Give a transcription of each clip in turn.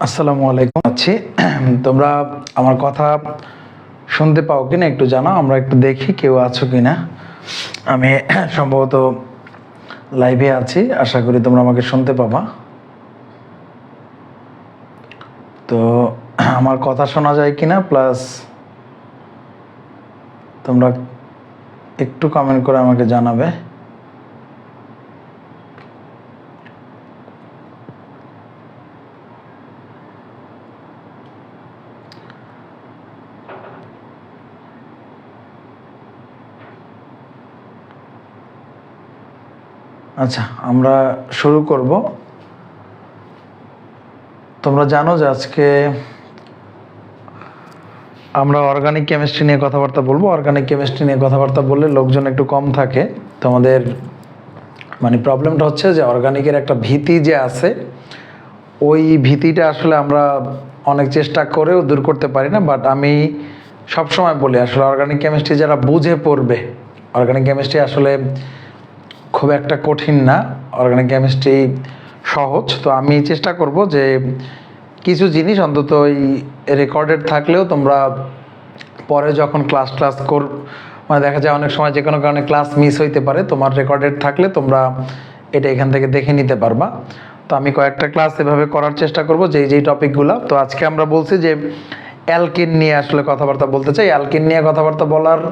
আসসালামু আলাইকুম। আছি তোমরা আমার কথা শুনতে পাও কিনা একটু জানাও, আমরা একটু দেখি কেউ আছো কিনা। আমি সম্ভবত লাইভে আছি, আশা করি তোমরা আমাকে শুনতে পাবা। তো আমার কথা শোনা যায় কিনা, প্লাস তোমরা একটু কমেন্ট করে আমাকে জানাবে। আচ্ছা, আমরা শুরু করব। তোমরা জানো যে আজকে আমরা অর্গানিক কেমিস্ট্রি নিয়ে কথাবার্তা বলবো। অর্গানিক কেমিস্ট্রি নিয়ে কথাবার্তা বললে লোকজন একটু কম থাকে। তোমাদের মানে প্রবলেমটা হচ্ছে যে অর্গানিকের একটা ভীতি যে আছে, ওই ভীতিটা আসলে আমরা অনেক চেষ্টা করেও দূর করতে পারি না। বাট আমি সবসময় বলি আসলে অর্গানিক কেমিস্ট্রি যারা বুঝে পড়বে, অর্গানিক কেমিস্ট্রি আসলে খুব একটা কঠিন না, অর্গানিক কেমিস্ট্রি সহজ। তো আমি চেষ্টা করব যে কিছু জিনিস অন্তত ওই রেকর্ডেড থাকলেও তোমরা পরে যখন ক্লাস মানে দেখা যায় অনেক সময় যে কোনো কারণে ক্লাস মিস হইতে পারে, তোমার রেকর্ডেড থাকলে তোমরা এটা এখান থেকে দেখে নিতে পারবা। তো আমি কয়েকটা ক্লাস এভাবে করার চেষ্টা করব যেই টপিকগুলো। তো আজকে আমরা বলছি যে অ্যালকিন নিয়ে আসলে কথাবার্তা বলতে চাই। অ্যালকিন নিয়ে কথাবার্তা বলার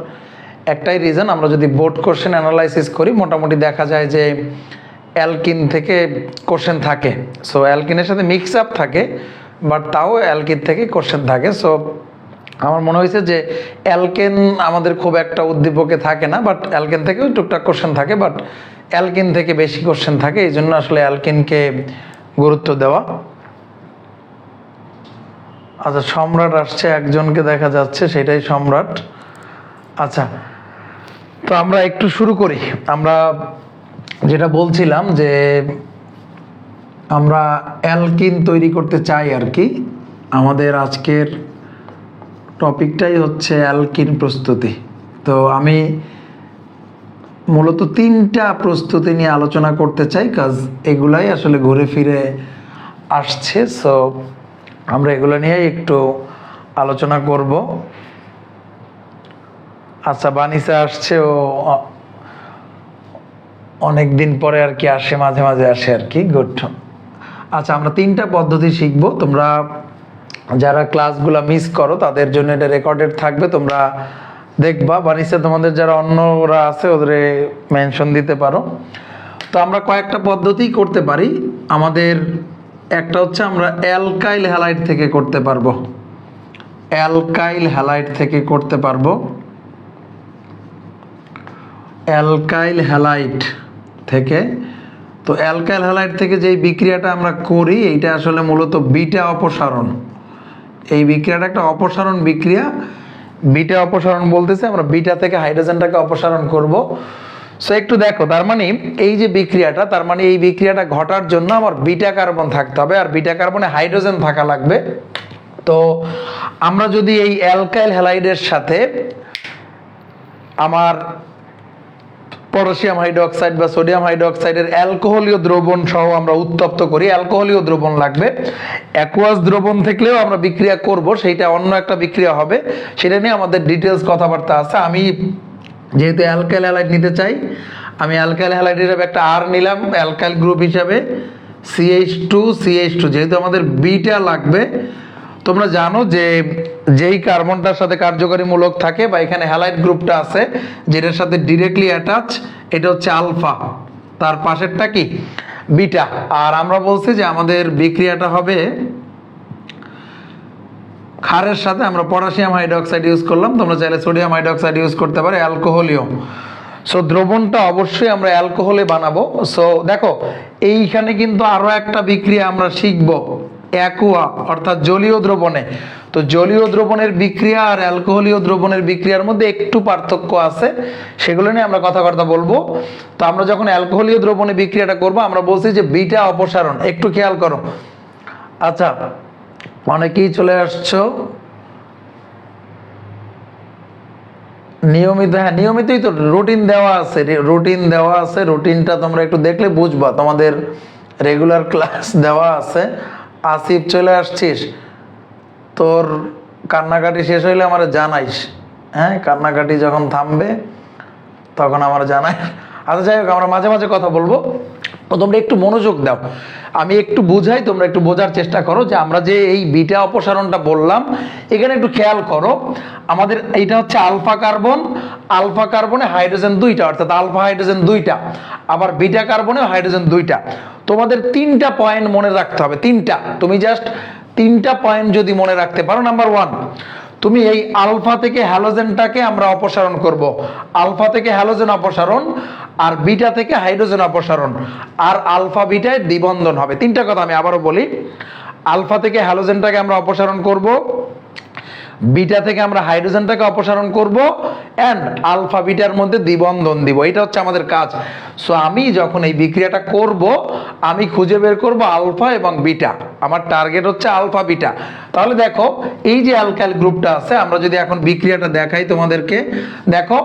একটাই রিজন, আমরা যদি বোর্ড কোশ্চেন অ্যানালাইসিস করি মোটামুটি দেখা যায় যে অ্যালকিন থেকে কোশ্চেন থাকে। সো অ্যালকিনের সাথে মিক্স আপ থাকে, বাট তাও অ্যালকিন থেকে কোশ্চেন থাকে। সো আমার মনে হয়েছে যে অ্যালকেন আমাদের খুব একটা উদ্দীপকে থাকে না, বাট অ্যালকেন থেকেও টুকটাক কোশ্চেন থাকে, বাট অ্যালকিন থেকে বেশি কোশ্চেন থাকে, এই জন্য আসলে অ্যালকিনকে গুরুত্ব দেওয়া। আচ্ছা, সম্রাট আসছে, একজনকে দেখা যাচ্ছে, সেটাই সম্রাট। আচ্ছা, তো আমরা একটু শুরু করি। আমরা যেটা বলছিলাম যে আমরা অ্যালকিন তৈরি করতে চাই আর কি। আমাদের আজকের টপিকটাই হচ্ছে অ্যালকিন প্রস্তুতি। তো আমি মূলত 3টা প্রস্তুতি নিয়ে আলোচনা করতে চাই, কাজ এগুলাই আসলে ঘুরে ফিরে আসছে। সো আমরা এগুলো নিয়ে একটু আলোচনা করব। আচ্ছা, বানিসা আসছে, ও অনেক দিন পরে আর কি আসে, মাঝে মাঝে আসে আর কি, গুড। আচ্ছা, আমরা 3টা পদ্ধতি শিখবো। তোমরা যারা ক্লাসগুলো মিস করো তাদের জন্য এটা রেকর্ডেড থাকবে, তোমরা দেখবা। বানিসা, তোমাদের যারা অন্যরা আছে ওদের মেনশন দিতে পারো। তো আমরা কয়েকটা পদ্ধতি করতে পারি। আমাদের একটা হচ্ছে আমরা অ্যালকাইল হ্যালাইড থেকে করতে পারবো, অ্যালকাইল হ্যালাইড থেকে করতে পারবো, অ্যালকাইল হ্যালাইড থেকে। তো অ্যালকাইল হ্যালাইড থেকে যেই বিক্রিয়াটা আমরা করি এইটা আসলে মূলত বিটা অপসারণ। এই বিক্রিয়াটা একটা অপসারণ বিক্রিয়া। বিটা অপসারণ বলতেছে আমরা বিটা থেকে হাইড্রোজেনটাকে অপসারণ করব। সো একটু দেখো, তার মানে এই যে বিক্রিয়াটা, তার মানে এই বিক্রিয়াটা ঘটার জন্য আমার বিটা কার্বন থাকতে হবে, আর বিটা কার্বনে হাইড্রোজেন থাকা লাগবে। তো আমরা যদি এই অ্যালকাইল হ্যালাইডের সাথে আমার পটাশিয়াম হাইড্রোক্সাইড বা সোডিয়াম হাইড্রোক্সাইডের অ্যালকোহলীয় দ্রবণ সহ আমরা উত্তপ্ত করি, অ্যালকোহলীয় দ্রবণ লাগবে। অ্যাকুয়াস দ্রবণ থেকেও আমরা বিক্রিয়া করব, সেইটা অন্য একটা বিক্রিয়া হবে, সেটা নিয়ে আমাদের ডিটেলস কথাবার্তা আছে। আমি যেহেতু অ্যালকাইল হ্যালাইড নিতে চাই, আমি অ্যালকাইল হ্যালাইড হিসাবে একটা আর নিলাম, অ্যালকাইল গ্রুপ হিসাবে CH2, যেহেতু আমাদের বিটা লাগবে। তোমরা জানো যে যেই কার্বনটার সাথে কার্যকরী মূলক থাকে বা এখানে হ্যালাইড গ্রুপটা আছে যেটার সাথে ডিরেক্টলি অ্যাটাচ, এটা হচ্ছে আলফা, তার পাশেরটা কি বিটা। আর আমরা বলছি যে আমাদের বিক্রিয়াটা হবে ক্ষারের সাথে, আমরা পটাশিয়াম হাইড্রোক্সাইড ইউজ করলাম, তোমরা চাইলে সোডিয়াম হাইড্রোক্সাইড ইউজ করতে পারো, অ্যালকোহলীয়। সো দ্রবণটা অবশ্যই আমরা অ্যালকোহলে বানাবো। সো দেখো, এইখানে কিন্তু আরো একটা বিক্রিয়া আমরা শিখবো, অ্যাকুয়া অর্থাৎ জলীয় দ্রবণে। তো জলীয় দ্রবণের বিক্রিয়া আর অ্যালকোহলীয় দ্রবণের বিক্রিয়ার মধ্যে একটু পার্থক্য আছে, সেগুলো নিয়ে আমরা কথাবার্তা বলবো। তো আমরা যখন অ্যালকোহলীয় দ্রবণে বিক্রিয়াটা করব, আমরা বলছি যে বিটা অপসারণ, একটু খেয়াল করো। আচ্ছা, অনেকেই চলে আসছো নিয়মিত। হ্যাঁ, নিয়মিতই তো রুটিন দেওয়া আছে, রুটিনটা তোমরা একটু দেখলে বুঝবা, তোমাদের রেগুলার ক্লাস দেওয়া আছে। আসিফ চলে আসছিস, তোর কান্নাকাটি শেষ হইলে আমার জানাইস। হ্যাঁ, কান্নাকাটি যখন থামবে তখন আমার জানাই। আচ্ছা যাই হোক, আমরা মাঝে মাঝে কথা বলবো, তো তোমরা একটু মনোযোগ দাও, আমি একটু বুঝাই, তোমরা একটু বোঝার চেষ্টা করো যে আমরা যে এই বিটা অপসারণটা বললাম, এখানে একটু খেয়াল করো। আমাদের এইটা হচ্ছে আলফা কার্বন, আলফা কার্বনে হাইড্রোজেন দুইটা, অর্থাৎ আলফা হাইড্রোজেন দুইটা, আবার বিটা কার্বনে হাইড্রোজেন দুইটা। তোমাদের তিনটা পয়েন্ট মনে রাখতে হবে, তিনটা, তুমি জাস্ট তিনটা পয়েন্ট যদি মনে রাখতে পারো। নাম্বার ওয়ান, তুমি এই আলফা থেকে হ্যালোজেনটাকে আমরা অপসারণ করব, আলফা থেকে হ্যালোজেন অপসারণ, আর বিটা থেকে হাইড্রোজেন অপসারণ, আর আলফা বিটায় দ্বিবন্ধন হবে। তিনটা কথা আমি আবারও বলি, আলফা থেকে হ্যালোজেনটাকে আমরা অপসারণ করব, বিটা থেকে আমরা হাইড্রোজেনটাকে অপসারণ করব, এন্ড আলফা বিটার মধ্যে দ্বিবন্ধন দিব। এটা হচ্ছে আমাদের কাজ। সো আমি যখন এই বিক্রিয়াটা করব, আমি খুঁজে বের করব আলফা এবং বিটা, আমার টার্গেট হচ্ছে আলফা বিটা। তাহলে দেখো এই যে অ্যালকাইল গ্রুপটা আছে, আমরা যদি এখন বিক্রিয়াটা দেখাই তোমাদেরকে, দেখো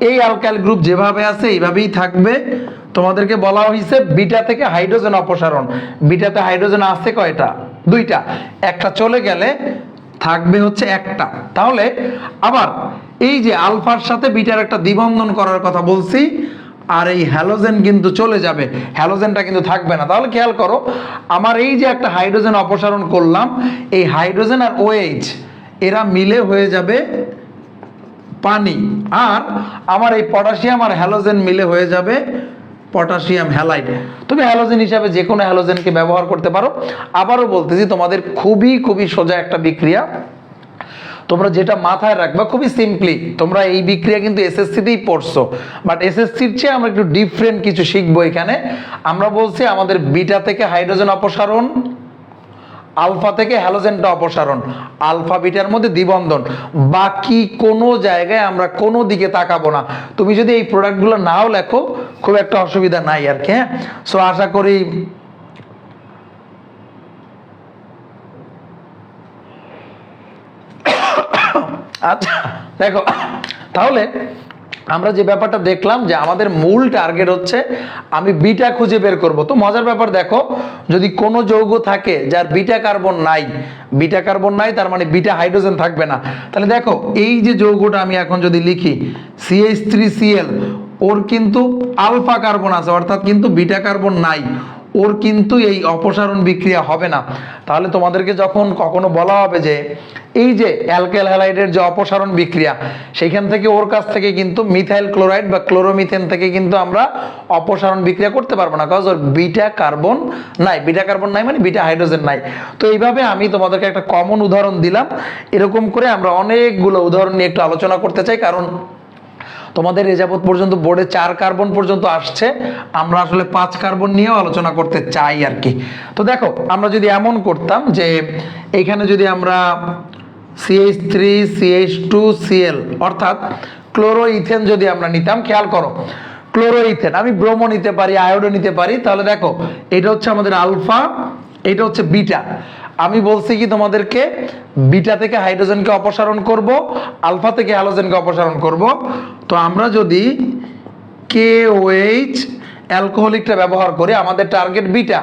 এই অ্যালকাইল গ্রুপ যেভাবে আছে এইভাবেই থাকবে। তোমাদেরকে বলা হয়েছে বিটা থেকে হাইড্রোজেন অপসারণ, বিটাতে হাইড্রোজেন আছে কয়টা? দুইটা, একটা চলে গেলে থাকবে হচ্ছে একটা। তাহলে আবার এই যে আলফার সাথে বিটার একটা দ্বিবন্ধন করার কথা বলছি, আর এই হ্যালোজেন কিন্তু চলে যাবে, হ্যালোজেনটা কিন্তু থাকবে না। তাহলে খেয়াল করো, আমার এই যে একটা হাইড্রোজেন অপসারণ করলাম, এই হাইড্রোজেন আর OH এরা মিলে হয়ে যাবে পানি, আর আমার এই পটাশিয়াম আর হ্যালোজেন মিলে হয়ে যাবে পটাশিয়াম হ্যালাইড। তুমি হ্যালোজেন হিসাবে যে কোনো হ্যালোজেনকে ব্যবহার করতে পারো। আবারও বলতেছি, তোমাদের খুবই খুবই সোজা একটা বিক্রিয়া, তোমরা যেটা মাথায় রাখবা খুবই সিম্পলি, তোমরা এই বিক্রিয়া কিন্তু এসএসসিতেই পড়ছো, বাট এসএসসির চেয়ে আমরা একটু ডিফারেন্ট কিছু শিখবো এখানে। আমরা বলছি আমাদের বিটা থেকে হাইড্রোজেন অপসারণ, আলফা থেকে হ্যালোজেনটা অপসারণ, আলফা বিটার মধ্যে দ্বিবন্ধন, বাকি কোনো জায়গায় আমরা কোনো দিকে তাকাবো না। তুমি যদি এই প্রোডাক্টগুলো নাও লেখো খুব একটা অসুবিধা নাই আর কি। হ্যাঁ, সো আশা করি আচ্ছা দেখো, তাহলে আমরা যে ব্যাপারটা দেখলাম যে আমাদের মূল টার্গেট হচ্ছে আমি বিটা খুঁজে বের করব। তো মজার ব্যাপার দেখো, যদি কোনো যৌগ থাকে যার বিটা কার্বন নাই, বিটা কার্বন নাই তার মানে বিটা হাইড্রোজেন থাকবে না। তাহলে দেখো এই যে যৌগটা আমি এখন যদি লিখি CH3Cl, ওর কিন্তু আলফা কার্বন আছে, অর্থাৎ কিন্তু বিটা কার্বন নাই, ওর কিন্তু এই অপসারণ বিক্রিয়া হবে না। তাহলে তোমাদেরকে যখন কখনো বলা হবে যে এই যে অ্যালকাইল হ্যালাইডের যে অপসারণ বিক্রিয়া, সেখান থেকে ওর কাছ থেকে কিন্তু মিথাইল ক্লোরাইড বা ক্লোরোমিথেন থেকে কিন্তু আমরা অপসারণ বিক্রিয়া করতে পারবো না, কারণ ওর বিটা কার্বন নাই, বিটা কার্বন নাই মানে বিটা হাইড্রোজেন নাই। তো এইভাবে আমি তোমাদেরকে একটা কমন উদাহরণ দিলাম। এরকম করে আমরা অনেকগুলো উদাহরণ নিয়ে একটু আলোচনা করতে চাই, কারণ তোমাদের এ যাবৎ পর্যন্ত বোর্ডে 4 কার্বন পর্যন্ত আসছে, আমরা আসলে 5 কার্বন নিয়েও আলোচনা করতে চাই আর কি। তো দেখো আমরা যদি এমন করতাম যে এইখানে যদি আমরা CH3CH2Cl অর্থাৎ ক্লোরোইথেন যদি আমরা নিতাম, খেয়াল করো ক্লোরোইথেন, আমি ব্রোমো নিতে পারি, আয়োডো নিতে পারি। তাহলে দেখো এটা হচ্ছে আমাদের আলফা, এটা হচ্ছে বিটা। আমি বলছি কি তোমাদেরকে বিটা থেকে হাইড্রোজেনকে অপসারণ করব, আলফা থেকে হ্যালোজেনকে অপসারণ করব। তো আমরা যদি KOH অ্যালকোহলিকটা ব্যবহার করি, আমাদের টার্গেট বিটা,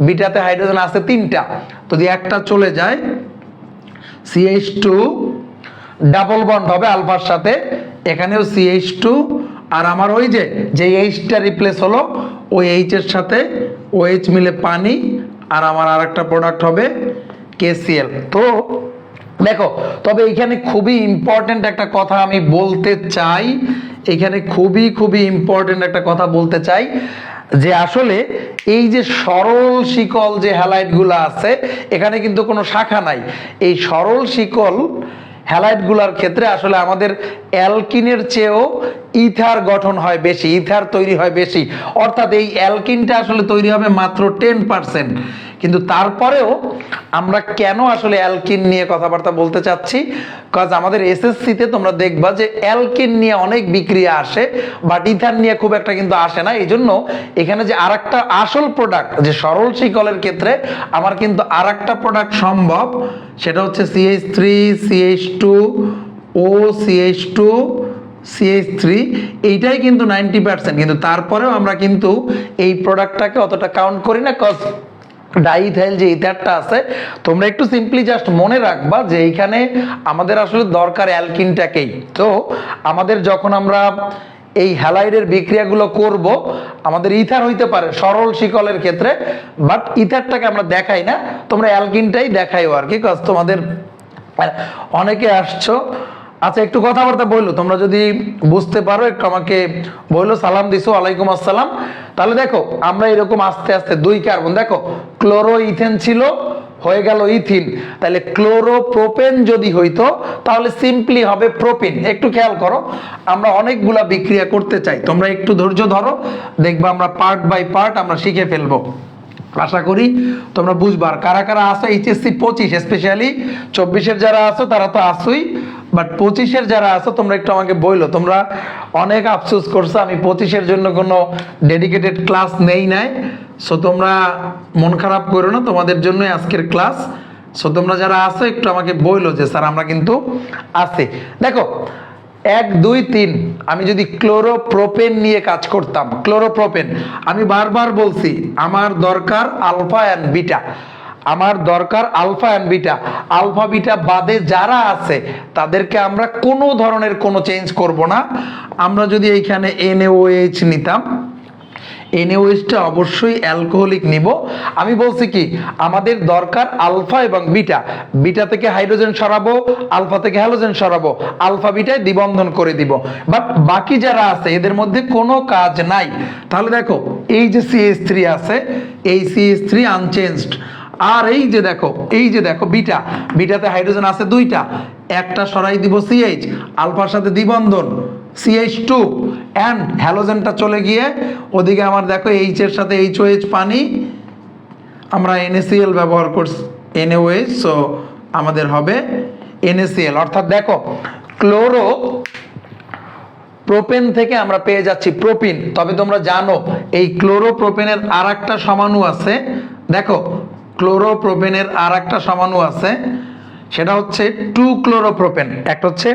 বিটাতে হাইড্রোজেন আছে 3টা, যদি একটা চলে যায় CH2 ডাবল বন্ড হবে আলফার সাথে, এখানেও CH2, আর আমার ওই যে H-টা রিপ্লেস হলো, ওই H এর সাথে OH মিলে পানি, আর আমার আরেকটা প্রোডাক্ট হবে KCl। তো দেখো, তবে এখানে খুবই ইম্পর্টেন্ট একটা কথা আমি বলতে চাই, এখানে খুবই খুবই ইম্পর্টেন্ট একটা কথা বলতে চাই, যে আসলে এই যে সরল শিকল যে হ্যালাইডগুলো আছে, এখানে কিন্তু কোনো শাখা নাই। এই সরল শিকল হ্যালাইডগুলোর ক্ষেত্রে আসলে আমাদের অ্যালকিনের চেয়েও ইথার গঠন হয় বেশি, ইথার তৈরি হয় বেশি, অর্থাৎ এই অ্যালকিনটা আসলে তৈরি হবে মাত্র 10%। কিন্তু তারপরেও আমরা কেন আসলে অ্যালকিন নিয়ে কথাবার্তা বলতে চাচ্ছি, কাজ আমাদের এসএসসিতে তোমরা দেখবা যে অ্যালকিন নিয়ে অনেক বিক্রিয়া আসে, বাট ইথার নিয়ে খুব একটা কিন্তু আসে না। এই জন্য এখানে যে আরেকটা আসল প্রোডাক্ট, যে সরল শিকলের ক্ষেত্রে আমার কিন্তু আরেকটা প্রোডাক্ট সম্ভব, সেটা হচ্ছে CH3 CH2 O CH2 CH3, এইটাই কিন্তু 90%। কিন্তু তারপরেও আমরা কিন্তু এই প্রোডাক্টটাকে অতটা কাউন্ট করি না, কজ ডাইইথাইল যে ইথারটা আছে, তোমরা একটু সিম্পলি জাস্ট মনে রাখবা যে এইখানে আমাদের আসলে দরকার অ্যালকিনটাকেই। তো আমাদের যখন আমরা এই হ্যালাইডের বিক্রিয়াগুলো করব, আমাদের ইথার হইতে পারে সরল শিকলের ক্ষেত্রে, বাট ইথারটাকে আমরা দেখাই না, তোমরা অ্যালকিনটাই দেখাইও আর কি। কাজ তোমাদের অনেকে আসছো, আচ্ছা একটু কথাবার্তা বললো, তোমরা যদি বুঝতে পারো একটু আমাকে বললো। সালাম দিছো, ওয়ালাইকুম আসসালাম। তাহলে দেখো আমরা এরকম আস্তে আস্তে 2 কার্বন, দেখো ক্লোরো ইথেন ছিল, হয়ে গেল ইথিন, তাহলে ক্লোরোপ্রোপেন যদি হইতো তাহলে সিম্পলি হবে প্রোপিন। একটু খেয়াল করো, আমরা অনেকগুলা বিক্রিয়া করতে চাই, তোমরা একটু ধৈর্য ধরো, দেখবা আমরা পার্ট বাই পার্ট আমরা শিখে ফেলবো। আশা করি তোমরা বুঝবার। কারা কারা আসো এইচএসসি 25, স্পেশালি 24-এর যারা আছো তারা তো আসোই, বাট 25-এর যারা আছো তোমরা একটু আমাকে বইলো। তোমরা অনেক আফসোস করছো আমি 25-এর জন্য কোনো ডেডিকেটেড ক্লাস নেই নাই। সো তোমরা মন খারাপ করো না, তোমাদের জন্যই আজকের ক্লাস। সো তোমরা যারা আছো একটু আমাকে বইলো যে স্যার আমরা কিন্তু আছি। দেখো 1 2 3, আমি যদি ক্লোরোপ্রোপেন নিয়ে কাজ করতাম, ক্লোরোপ্রোপেন, আমি বারবার বলছি আমার দরকার আলফা অ্যান্ড বিটা, আমার দরকার alpha and beta. Alpha beta বাদে যারা আছে তাদেরকে আমরা কোনো ধরনের কোনো চেঞ্জ করব না। আমরা যদি এইখানে NaOH নিতাম, NaOH-টা অবশ্যই অ্যালকোহলিক নিব। আমি বলছি কি আমাদের দরকার আলফা এবং বিটা, বিটা থেকে হাইড্রোজেন সরাবো, আলফা থেকে হ্যালোজেন সরাবো, আলফা বিটায় দ্বিবন্ধন করে দিব। বাট বাকি যারা আছে এদের মধ্যে কোনো কাজ নাই। তাহলে দেখো এই যে CH3 আছে, এই CH3 আনচেঞ্জড। আর এই যে দেখো বিটা, বিটাতে হাইড্রোজেন আছে 2টা, একটা সরাই দিব CH, আলফার সাথে দ্বিবন্ধন CH2, অ্যান্ড হ্যালোজেনটা চলে গিয়ে ওদিকে আমার দেখো H এর সাথে HOH পানি, আমরা NaCl ব্যবহার করছি, NaOH, সো আমাদের হবে NaCl। অর্থাৎ দেখো ক্লোরো প্রোপেন থেকে আমরা পেয়ে যাচ্ছি প্রোপিন। তবে তোমরা জানো এই ক্লোরোপ্রোপেনের আর একটা সমাণু আছে, দেখো ক্লোরোপ্রোপেনের আর একটা সমাণু আছে, সেটা হচ্ছে 2 ক্লোরোপ্রোপেন। একটা হচ্ছে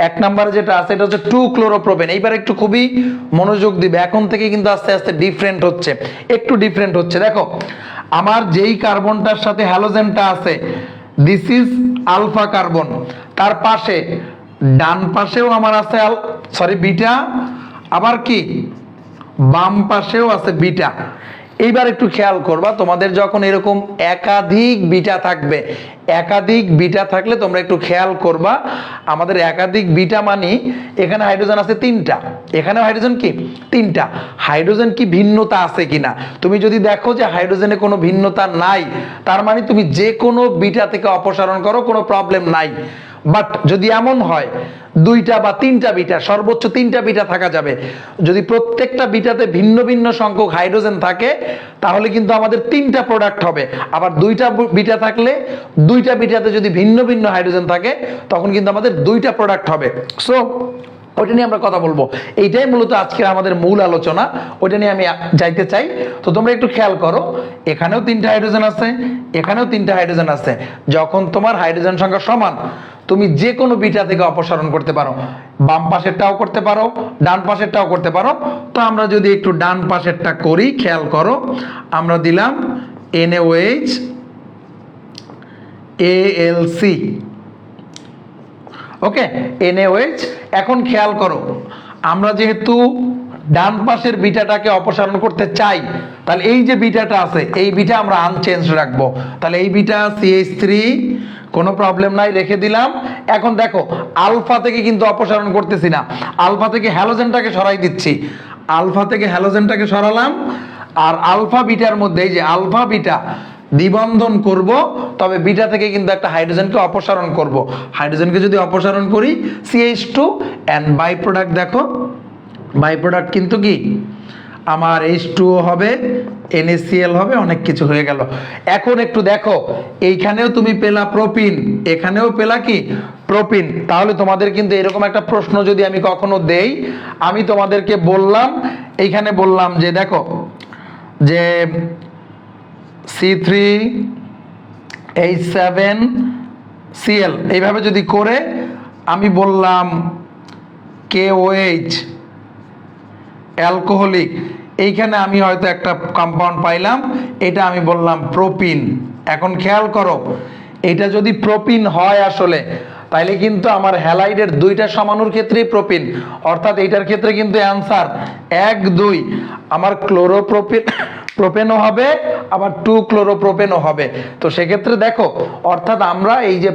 1 নম্বরে যেটা আছে এটা হচ্ছে 2 ক্লোরোপ্রোপেন। এইবার একটু খুবই মনোযোগ দিবে, এখন থেকে কিন্তু আস্তে আস্তে ডিফারেন্ট হচ্ছে, একটু ডিফারেন্ট হচ্ছে। দেখো আমার যেই কার্বনটার সাথে হ্যালোজেনটা আছে, দিস ইজ আলফা কার্বন, তার পাশে ডান পাশেও আমার আছে বিটা, আবার কি বাম পাশেও আছে বিটা। এইবার একটু খেয়াল করবা, তোমাদের যখন এরকম একাধিক বিটা থাকবে, একাধিক বিটা থাকলে তোমরা একটু খেয়াল করবা, আমাদের একাধিক বিটা মানে এখানে হাইড্রোজেন আছে 3টা, এখানে হাইড্রোজেন কি 3টা, হাইড্রোজেন কি ভিন্নতা আছে কিনা, তুমি যদি দেখো যে হাইড্রোজেনে কোনো ভিন্নতা নাই, তার মানে তুমি যে কোনো বিটা থেকে অপসারণ করো, কোনো প্রবলেম নাই। বাট যদি এমন হয় 2টা বা 3টা বিটা, সর্বোচ্চ 3টা বিটা থাকা যাবে, যদি প্রত্যেকটা বিটাতে ভিন্ন ভিন্ন সংখ্যক হাইড্রোজেন থাকে তাহলে কিন্তু আমাদের 3টা প্রোডাক্ট হবে। আবার 2টা বিটা থাকলে 2টা বিটাতে যদি ভিন্ন ভিন্ন হাইড্রোজেন থাকে তখন কিন্তু আমাদের 2টা প্রোডাক্ট হবে। সো ওইটা নিয়ে আমরা কথা বলবো, এইটাই মূলত আজকে আমাদের মূল আলোচনা, ওইটা নিয়ে আমি যাইতে চাই। তো তোমরা একটু খেয়াল করো, এখানেও 3টা হাইড্রোজেন আছে, এখানেও 3টা হাইড্রোজেন আছে। যখন তোমার হাইড্রোজেন সংখ্যা সমান, তুমি যে কোনো বিটা থেকে অপসারণ করতে পারো, বাম পাশেরটাও করতে পারো, ডান পাশেরটাও করতে পারো। তো আমরা যদি একটু ডান পাশেরটা করি, খেয়াল করো, আমরা দিলাম NaOH AlC, ওকে, NaOH। এখন খেয়াল করো, আমরা যেহেতু ডান পাশের বিটাটাকে অপসারণ করতে চাই, তাহলে এই যে বিটাটা আছে এই বিটা আমরা আনচেঞ্জ রাখবো। তাহলে এই বিটা CH3, কোনো প্রবলেম নাই, রেখে দিলাম। এখন দেখো আলফা থেকে কিন্তু অপসারণ করতেছি না, আলফা থেকে হ্যালোজেনটাকে সরাই দিচ্ছি, আলফা থেকে হ্যালোজেনটাকে সরালাম। আর আলফা বিটার মধ্যে এই যে আলফা বিটা দ্বিবন্ধন করব, তবে বিটা থেকে কিন্তু একটা হাইড্রোজেনকে অপসারণ করব। হাইড্রোজেনকে যদি অপসারণ করি CH2, এন্ড বাই প্রোডাক্ট দেখো, বাই প্রোডাক্ট কিন্তু কি আমার H2O হবে, NaCl হবে, অনেক কিছু হয়ে গেল। এখন একটু দেখো, এইখানেও তুমি পেলা প্রোপিন, এখানেও পেলা কি প্রোপিন। তাহলে তোমাদের কিন্তু এরকম একটা প্রশ্ন যদি আমি কখনো দেই, আমি তোমাদেরকে বললাম, এইখানে বললাম যে দেখো যে C3H7Cl, এইভাবে যদি করে আমি বললাম KOH অ্যালকোহলিক, এইখানে আমি হয়তো একটা কম্পাউন্ড পাইলাম, এটা আমি বললাম প্রোপিন। এখন খেয়াল করো, এটা যদি প্রোপিন হয় আসলে, তাইলে কিন্তু আমার হ্যালাইডের দুইটা সমাণুর ক্ষেত্রেই প্রোপিন, অর্থাৎ এইটার ক্ষেত্রে কিন্তু অ্যান্সার 1 2। আমার প্রোপেনও হবে, আবার 2 ক্লোরোপ্রোপেনও হবে। তো সেক্ষেত্রে দেখো, অর্থাৎ আমরা এই যে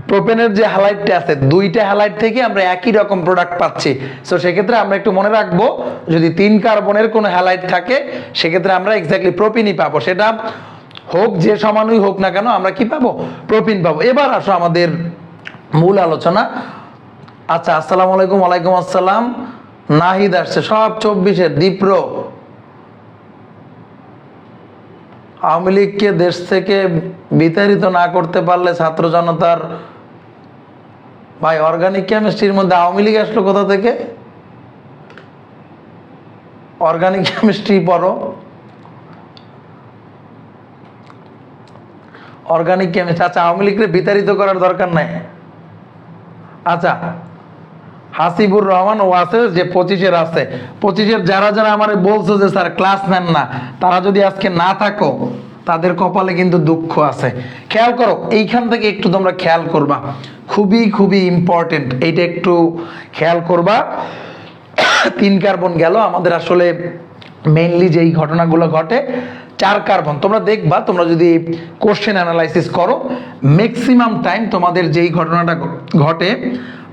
প্রোপেনের যে হ্যালাইডটা আছে, দুইটা হ্যালাইড থেকে আমরা একই রকম প্রোডাক্ট পাচ্ছি। সো সেক্ষেত্রে আমরা একটু মনে রাখবো, যদি 3 কার্বনের কোনো হ্যালাইড থাকে সেক্ষেত্রে আমরা এক্স্যাক্টলি প্রোপিনই পাবো, সেটা হোক যে সমানুই হোক না কেন, আমরা কি পাবো? প্রোপিন পাবো। এবার আসো আমাদের মূল আলোচনা। আচ্ছা, আসসালামু আলাইকুম। ওয়ালাইকুম আসসালাম। নাহিদ আসছে, সব 24-এর দীপ্র। আওয়ামী লীগকে দেশ থেকে বিতাড়িত না করতে পারলে ছাত্র জনতার, ভাই অর্গানিক কেমিস্ট্রির মধ্যে আওয়ামী লীগ আসলো কোথা থেকে? অর্গানিক কেমিস্ট্রি পড়ো, অর্গানিক কেমিস্ট্রি। আচ্ছা, আওয়ামী লীগকে বিতাড়িত করার দরকার নাই। আচ্ছা, হাসিবুর রহমান ও আছে যে 25-এর আছে, 25-এর যারা যারা আমার বলছো যে স্যার ক্লাস নেন না, তারা যদি আজকে না থাকো তাদের কপালে কিন্তু দুঃখ আছে। খেয়াল করো, এইখান থেকে একটু তোমরা খেয়াল করবা, খুবই খুবই ইম্পর্টেন্ট, এইটা একটু খেয়াল করবা। 3 কার্বন গেল আমাদের, আসলে মেইনলি যেই ঘটনাগুলো ঘটে 4 কার্বন। তোমরা দেখবা, তোমরা যদি কোশ্চেন অ্যানালাইসিস করো, ম্যাক্সিমাম টাইম তোমাদের যেই ঘটনাটা ঘটে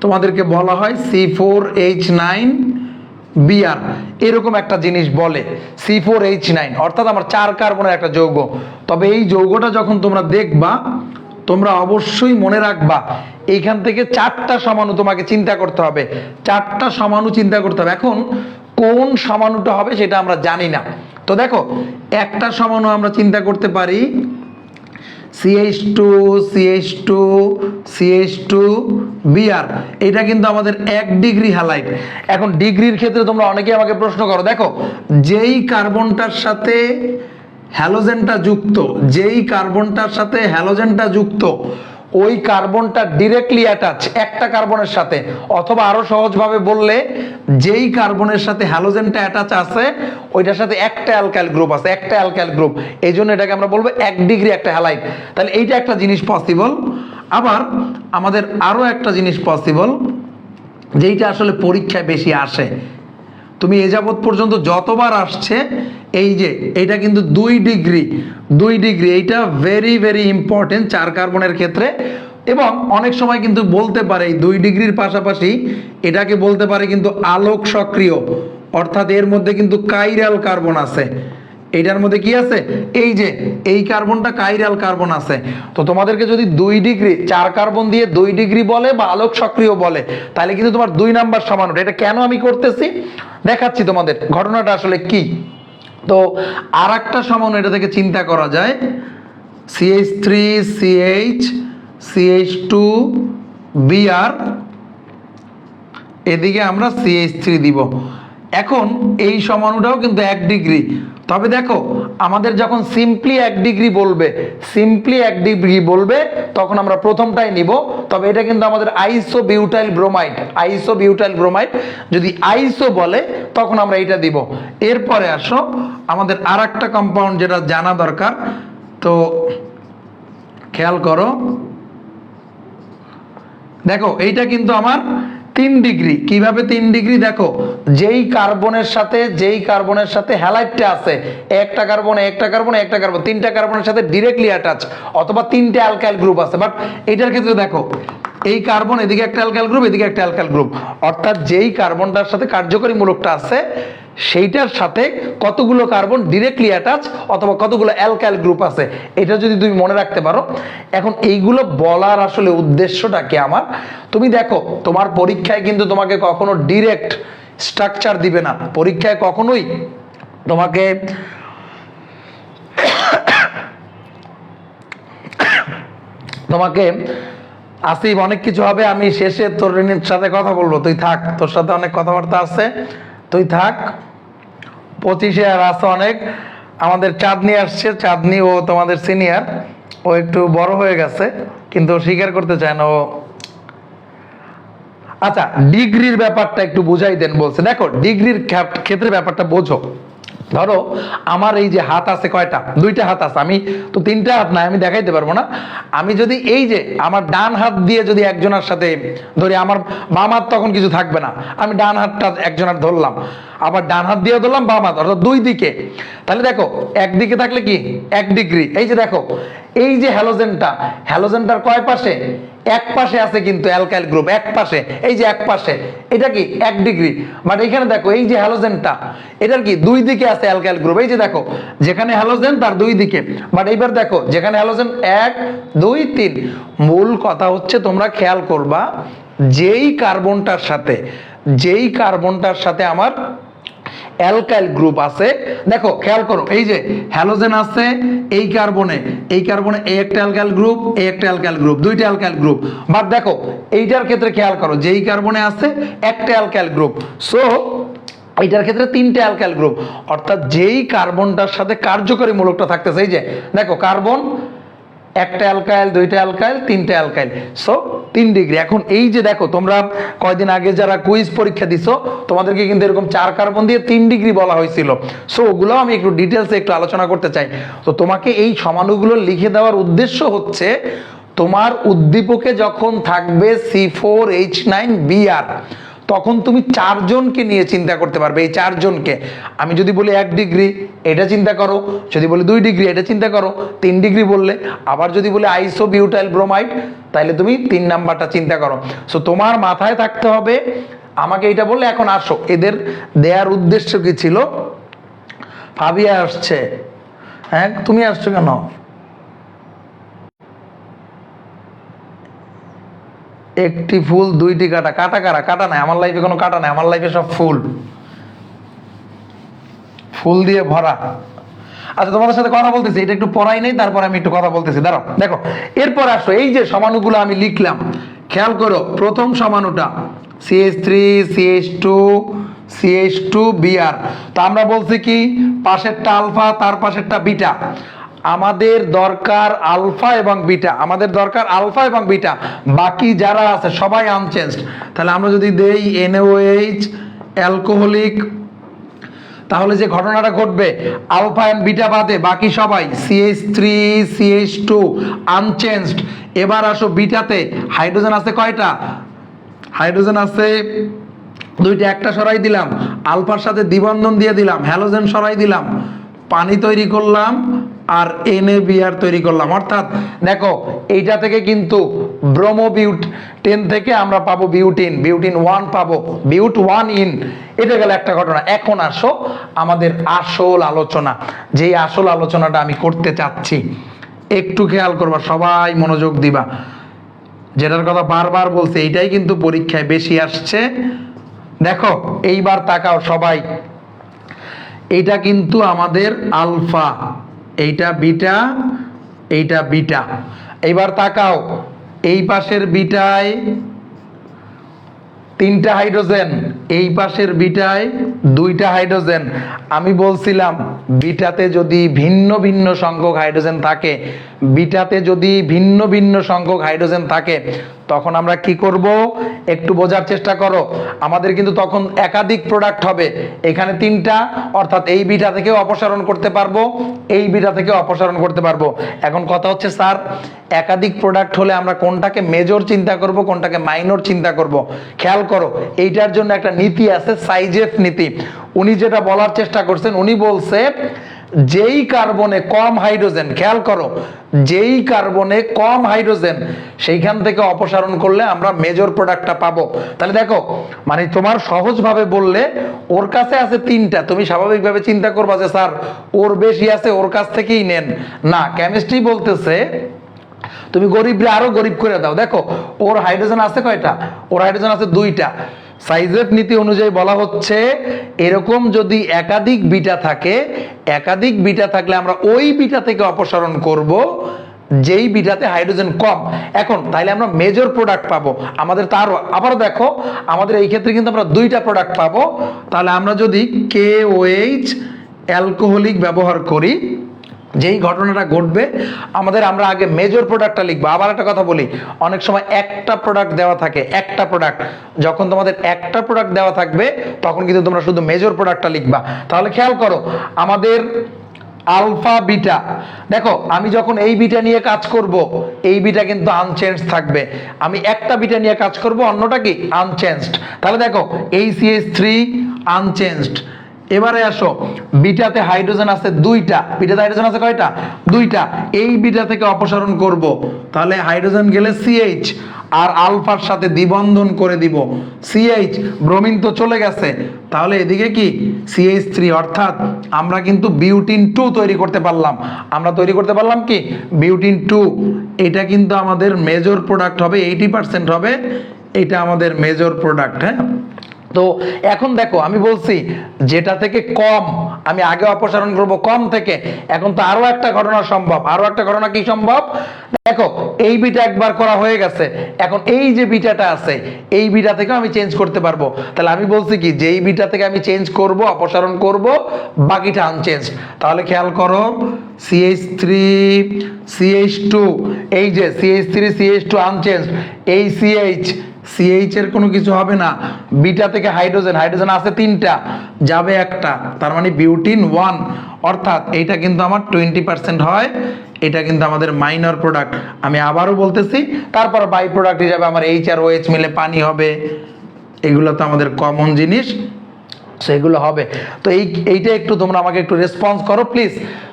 তোমাদেরকে বলা হয় C4H9 Br, এরকম একটা জিনিস বলে C4H9, অর্থাৎ আমার 4 কার্বনের একটা যৌগ। তবে এই যৌগটা যখন তোমরা দেখবা, তোমরা অবশ্যই মনে রাখবা এইখান থেকে 4টা সমাণু তোমাকে চিন্তা করতে হবে, 4টা সমাণু চিন্তা করতে হবে। এখন কোন সমাণুটা হবে সেটা আমরা জানি না। তো দেখো, একটা সমাণু আমরা চিন্তা করতে পারি CH2 CH2 CH2 Br, এটা কিন্তু আমাদের 1 ডিগ্রি হ্যালাইড। এখন ডিগ্রির ক্ষেত্রে তোমরা অনেকে আমাকে প্রশ্ন করো, দেখো যেই কার্বনটার সাথে হ্যালোজেনটা যুক্ত, যেই কার্বনটার সাথে হ্যালোজেনটা যুক্ত, ওই কার্বনটা ডিরেক্টলি অ্যাটাচ একটা কার্বনের সাথে, অথবা আরো সহজভাবে বললে যেই কার্বনের সাথে হ্যালোজেনটা অ্যাটাচ আছে ওইটার সাথে একটা অ্যালকাইল গ্রুপ আছে, একটা অ্যালকাইল গ্রুপ, এই জন্য এটাকে আমরা বলবো 1 ডিগ্রি একটা হ্যালাইড। তাহলে এইটা একটা জিনিস পসিবল। আবার আমাদের আরো একটা জিনিস পসিবল, যেইটা আসলে পরীক্ষায় বেশি আসে, তুমি এ যাবৎ পর্যন্ত যতবার আসছে, এই যে এইটা কিন্তু 2 ডিগ্রি, 2 ডিগ্রি, এইটা ভেরি ভেরি ইম্পর্টেন্ট 4 কার্বনের ক্ষেত্রে। এবং অনেক সময় কিন্তু বলতে পারে এই 2 ডিগ্রির পাশাপাশি এটাকে বলতে পারে কিন্তু আলোক সক্রিয়, অর্থাৎ এর মধ্যে কিন্তু কাইরাল কার্বন আছে। এইটার মধ্যে কি আছে? এই যে এই কার্বনটা কাইরাল কার্বন আছে। তো তোমাদেরকে যদি 2 ডিগ্রি 4 কার্বন দিয়ে 2 ডিগ্রি বলে বা আলোক সক্রিয় বলে, তাহলে কিন্তু তোমার 2 নাম্বার সমানুটা। এটা কেন আমি করতেছি দেখাচ্ছি তোমাদের, ঘটনাটা আসলে কি। তো আর একটা সমানু এটা থেকে চিন্তা করা যায়, CH3 CH CH2 Br, এদিকে আমরা CH3 দিব। এখন এই সমানুটাও কিন্তু 1 ডিগ্রি। তবে দেখো, আমাদের যখন সিম্পলি 1 ডিগ্রি বলবে, সিম্পলি 1 ডিগ্রি বলবে, তখন আমরা প্রথমটাই নিব। তবে এটা কিন্তু আমাদের আইসোবিউটাইল ব্রোমাইড, আইসোবিউটাইল ব্রোমাইড। যদি আইসো বলে তখন আমরা এটা দিব। এরপরে আসো আমাদের আর একটা কম্পাউন্ড যেটা জানা দরকার। তো খেয়াল করো, দেখো এইটা কিন্তু আমার 3 ডিগ্রি। কিভাবে 3 ডিগ্রি? দেখো, যেই কার্বনের সাথে হ্যালাইডটা আছে, একটা কার্বন একটা কার্বন একটা কার্বন, 3টা কার্বনের সাথে ডিরেক্টলি অ্যাটাচ, অথবা 3টে অ্যালকাইল গ্রুপ আছে। বাট এইটার ক্ষেত্রে দেখো, এই কার্বন এদিকে একটা অ্যালকাইল গ্রুপ, এদিকে একটা অ্যালকাইল গ্রুপ, অর্থাৎ যেই কার্বনটার সাথে কার্যকরী মূলকটা আছে সেইটার সাথে কতগুলো কার্বন ডিরেক্টলি অ্যাটাচ, অথবা কতগুলো অ্যালকাইল গ্রুপ আছে, এটা যদি তুমি মনে রাখতে পারো। এখন এইগুলো বলার আসলে উদ্দেশ্যটা কি আমার, তুমি দেখো তোমার পরীক্ষায় কিন্তু তোমাকে কখনো ডিরেক্ট স্ট্রাকচার দিবে না, পরীক্ষায় কখনোই তোমাকে আসিফ অনেক কিছু হবে, আমি শেষে তোর সাথে কথা বলবো, তুই থাক, তোর সাথে অনেক কথাবার্তা আছে, তুই থাক। 25-এ আর আছে অনেক। আমাদের চাঁদনি আসছে, চাঁদনি ও তোমাদের সিনিয়র, ও একটু বড় হয়ে গেছে কিন্তু স্বীকার করতে চায় না। ও আচ্ছা, ডিগ্রির ব্যাপারটা একটু বুঝাই দেন বলছে। দেখো ডিগ্রির ক্ষেত্রে ব্যাপারটা বোঝো। ধরো আমার এই যে হাত আছে কয়টা, দুইটা হাত আছে, আমি তো তিনটা হাত নাই, আমি দেখাইতে পারবো না। আমি যদি এই যে আমার ডান হাত দিয়ে যদি একজনের সাথে ধরি, আমার বাম হাত তখন কিছু থাকবে না, আমি ডান হাতটা একজনের ধরলাম, আবার ডান হাত দিয়ে ধরলাম বাম হাত, অর্থাৎ দুই দিকে। তাহলে দেখো একদিকে থাকলে কি 1 ডিগ্রি। এই যে দেখো এই যে হ্যালোজেনটার কয় পাশে, এক পাশে আছে কিন্তু অ্যালকাইল গ্রুপ, এক পাশে, এই যে এক পাশে, এটা কি 1 ডিগ্রি। বাট এখানে দেখো এই যে হ্যালোজেনটা, এটার কি দুই দিকে আছে অ্যালকাইল গ্রুপ। এই যে দেখো যেখানে হ্যালোজেন তার দুই দিকে। বাট এইবার দেখো যেখানে হ্যালোজেন 1 2 3। মূল কথা হচ্ছে তোমরা খেয়াল করবা, যেই কার্বনটার সাথে আমার অ্যালকাইল গ্রুপ আছে, দেখো খেয়াল করো, এই যে হ্যালোজেন আছে এই কার্বনে এই একটা অ্যালকাইল গ্রুপ, এই একটা অ্যালকাইল গ্রুপ, দুইটা অ্যালকাইল গ্রুপ। বাট দেখো এইটার ক্ষেত্রে খেয়াল করো, যেই কার্বনে আছে একটা অ্যালকাইল গ্রুপ, সো এইটার ক্ষেত্রে 3টে অ্যালকাইল গ্রুপ। অর্থাৎ যেই কার্বনটার সাথে কার্যকরী মূলকটা থাকতেছে, এই যে দেখো কার্বন, একটা অ্যালকাইল, দুইটা অ্যালকাইল, তিনটা অ্যালকাইল, সো 3 ডিগ্রি। এখন এই যে দেখো তোমরা কয়দিন আগে যারা কুইজ পরীক্ষা দিছো, তোমাদেরকে কিন্তু এরকম 4 কার্বন দিয়ে 3 ডিগ্রি বলা হয়েছিল। সো ওগুলো আমি একটু ডিটেলসে একটু আলোচনা করতে চাই। তো তোমাকে এই সমাণুগুলো লিখে দেওয়ার উদ্দেশ্য হচ্ছে, তোমার উদ্দীপকে যখন থাকবে C4H9Br, তখন তুমি 4 জনকে নিয়ে চিন্তা করতে পারবে। এই 4 জনকে আমি যদি বলি 1 ডিগ্রি, এটা চিন্তা করো, যদি বলি 2 ডিগ্রি, এটা চিন্তা করো, 3 ডিগ্রি বললে, আবার যদি বলি আইসোবিউটাইল ব্রোমাইড, তাহলে তুমি 3 নাম্বারটা চিন্তা করো। সো তোমার মাথায় থাকতে হবে, আমাকে এটা বললে। এখন আসো, এদের দেয়ার উদ্দেশ্য কি ছিল? ফাবিয়া আসছে, হ্যাঁ তুমি আসছো কেন? একটি ফুল দুইটি কাটা, কাটা কারা? কাটা নাই, আমার লাইফে কোনো কাটা নাই, আমার লাইফে সব ফুল দিয়ে ভরা। আচ্ছা তোমাদের সাথে কথা বলতেছি, এটা একটু পড়াই নেই, তারপর আমি একটু কথা বলতেছি, দাঁড়াও। দেখো এরপর আসো, এই যে সমাণুগুলো আমি লিখলাম, খেয়াল করো। প্রথম সমাণুটা CH3 CH2 CH2Br। তো আমরা বলছি কি, পাশেরটা আলফা, তার পাশেরটা বিটা। আমাদের দরকার আলফা এবং বিটা, বাকি যারা আছে সবাই আনচেঞ্জড। তাহলে আমরা যদি দেই NaOH অ্যালকোহলিক, তাহলে যে ঘটনাটা ঘটবে, আলফা এন্ড বিটা বাদে বাকি সবাই CH3 CH2 আনচেঞ্জড। এবার আসো বিটাতে, হাইড্রোজেন আছে কয়টা? হাইড্রোজেন আছে দুইটা, একটা সরাই দিলাম, আলফার সাথে দ্বিবন্ধন দিয়ে দিলাম, হ্যালোজেন সরাই দিলাম, পানি তৈরি করলাম, আর NaBr তৈরি করলাম। অর্থাৎ দেখো এইটা থেকে কিন্তু ব্রোমোবিউটেন থেকে আমরা পাবো বিউটিন 1 পাবো, বিউট 1 ইন। এটা গেল একটা ঘটনা। এখন আসো আমাদের আসল আলোচনা, যেই আসল আলোচনাটা আমি করতে চাচ্ছি, একটু খেয়াল করবা, সবাই মনোযোগ দিবা। যেটার কথা বারবার বলছে, এইটাই কিন্তু পরীক্ষায় বেশি আসছে। দেখো এইবার তাকাও সবাই, এইটা কিন্তু আমাদের আলফা, এইটা বিটা। এইবার তাকাও, এই পাশের বিটায় 3টা হাইড্রোজেন, এই পাশের বিটায় 2টা হাইড্রোজেন। আমি বলছিলাম বিটাতে যদি ভিন্ন ভিন্ন সংখ্যক হাইড্রোজেন থাকে, তখন আমরা কি করব একটু বোঝার চেষ্টা করো। আমাদের কিন্তু তখন একাধিক প্রোডাক্ট হবে। এখানে 3টা, অর্থাৎ এই বিটা থেকেও অপসারণ করতে পারবো, এই বিটা থেকেও অপসারণ করতে পারবো। এখন কথা হচ্ছে স্যার, একাধিক প্রোডাক্ট হলে আমরা কোনটাকে মেজর চিন্তা করব, কোনটাকে মাইনর চিন্তা করব? খেয়াল করো, এইটার জন্য একটা নীতি আছে, সাইজেফ নীতি। উনি যেটা বলার চেষ্টা করছেন, উনি বলছে যেই কার্বনে কম হাইড্রোজেন, খেয়াল করো, যেই কার্বনে কম হাইড্রোজেন, সেইখান থেকে অপসারণ করলে আমরা মেজর প্রোডাক্টটা পাবো। তাহলে দেখো, মানে তোমার সহজভাবে বললে, ওর কাছে আছে 3টা, তুমি স্বাভাবিকভাবে চিন্তা করবা যে স্যার ওর বেশি আছে, ওর কাছ থেকেই নেন। না, কেমিস্ট্রি বলতেছে তুমি গরিবরে আরো গরিব করে দাও। দেখো ওর হাইড্রোজেন আছে কয়টা? ওর হাইড্রোজেন আছে 2টা। সাইজের নীতি অনুযায়ী বলা হচ্ছে, এরকম যদি একাধিক বিটা থাকলে আমরা ওই বিটা থেকে অপসারণ করব যেই বিটাতে হাইড্রোজেন কম। এখন তাইলে আমরা মেজর প্রোডাক্ট পাবো। আমাদের তার আবার দেখো, আমাদের এই ক্ষেত্রে কিন্তু আমরা 2টা প্রোডাক্ট পাবো। তাহলে আমরা যদি KOH অ্যালকোহলিক ব্যবহার করি, যেই ঘটনাটা ঘটবে আমরা আগে মেজর প্রোডাক্টটা লিখবো। আবার একটা কথা বলি, অনেক সময় একটা প্রোডাক্ট দেওয়া থাকে, একটা প্রোডাক্ট, যখন তোমাদের একটা প্রোডাক্ট দেওয়া থাকবে তখন কিন্তু তোমরা শুধু মেজর প্রোডাক্টটা লিখবা। তাহলে খেয়াল করো, আমাদের আলফা বিটা, দেখো আমি যখন এই বিটা নিয়ে কাজ করব, এই বিটা কিন্তু আনচেঞ্জ থাকবে। আমি একটা বিটা নিয়ে কাজ করব, অন্যটা কি আনচেঞ্জড। তাহলে দেখো এই CH3 আনচেঞ্জড। এবারে আসো, বিটাতে হাইড্রোজেন আছে দুইটা, বিটাতে হাইড্রোজেন আছে কয়টা? দুইটা। এই বিটা থেকে অপসারণ করব, তাহলে হাইড্রোজেন গেলে CH, আর আলফার সাথে দ্বিবন্ধন করে দিব CH, ব্রোমিন তো চলে গেছে, তাহলে এদিকে কি CH3, অর্থাৎ আমরা কিন্তু বিউটিন 2 তৈরি করতে পারলাম। আমরা তৈরি করতে পারলাম কি বিউটিন 2। এটা কিন্তু আমাদের মেজর প্রোডাক্ট হবে, 80% হবে, এটা আমাদের মেজর প্রোডাক্ট। হ্যাঁ, তো এখন দেখো আমি বলছি যেটা থেকে কম আমি আগে অপসারণ করব কম থেকে। এখন তো আরো একটা ঘটনা সম্ভব, আরো একটা ঘটনা কি সম্ভব? দেখো এই বিটা একবার করা হয়ে গেছে, এখন এই যে বিটাটা আছে এই বিটা থেকে আমি চেঞ্জ করতে পারবো। তাহলে আমি বলছি কি যে এই বিটা থেকে আমি চেঞ্জ করব, অপসারণ করব, বাকিটা আনচেঞ্জ। তাহলে খেয়াল করো CH3 CH2, এই যে CH3 CH2 আনচেঞ্জ, এই CH এর কোনো কিছু হবে না। বিটা থেকে হাইড্রোজেন, হাইড্রোজেন আছে তিনটা, যাবে একটা, তার মানে বিউটিন 1, অর্থাৎ এইটা কিন্তু আমার 20% হয়। এটা কিন্তু আমাদের মাইনর প্রোডাক্ট। আমি আবারও বলতেছি, তারপর বাই প্রোডাক্ট হিসাবে আমার H আর OH মিলে পানি হবে, এগুলো তো আমাদের কমন জিনিস, সেগুলো হবে। তো এইটা একটু তোমরা আমাকে একটু রেসপন্স করো প্লিজ,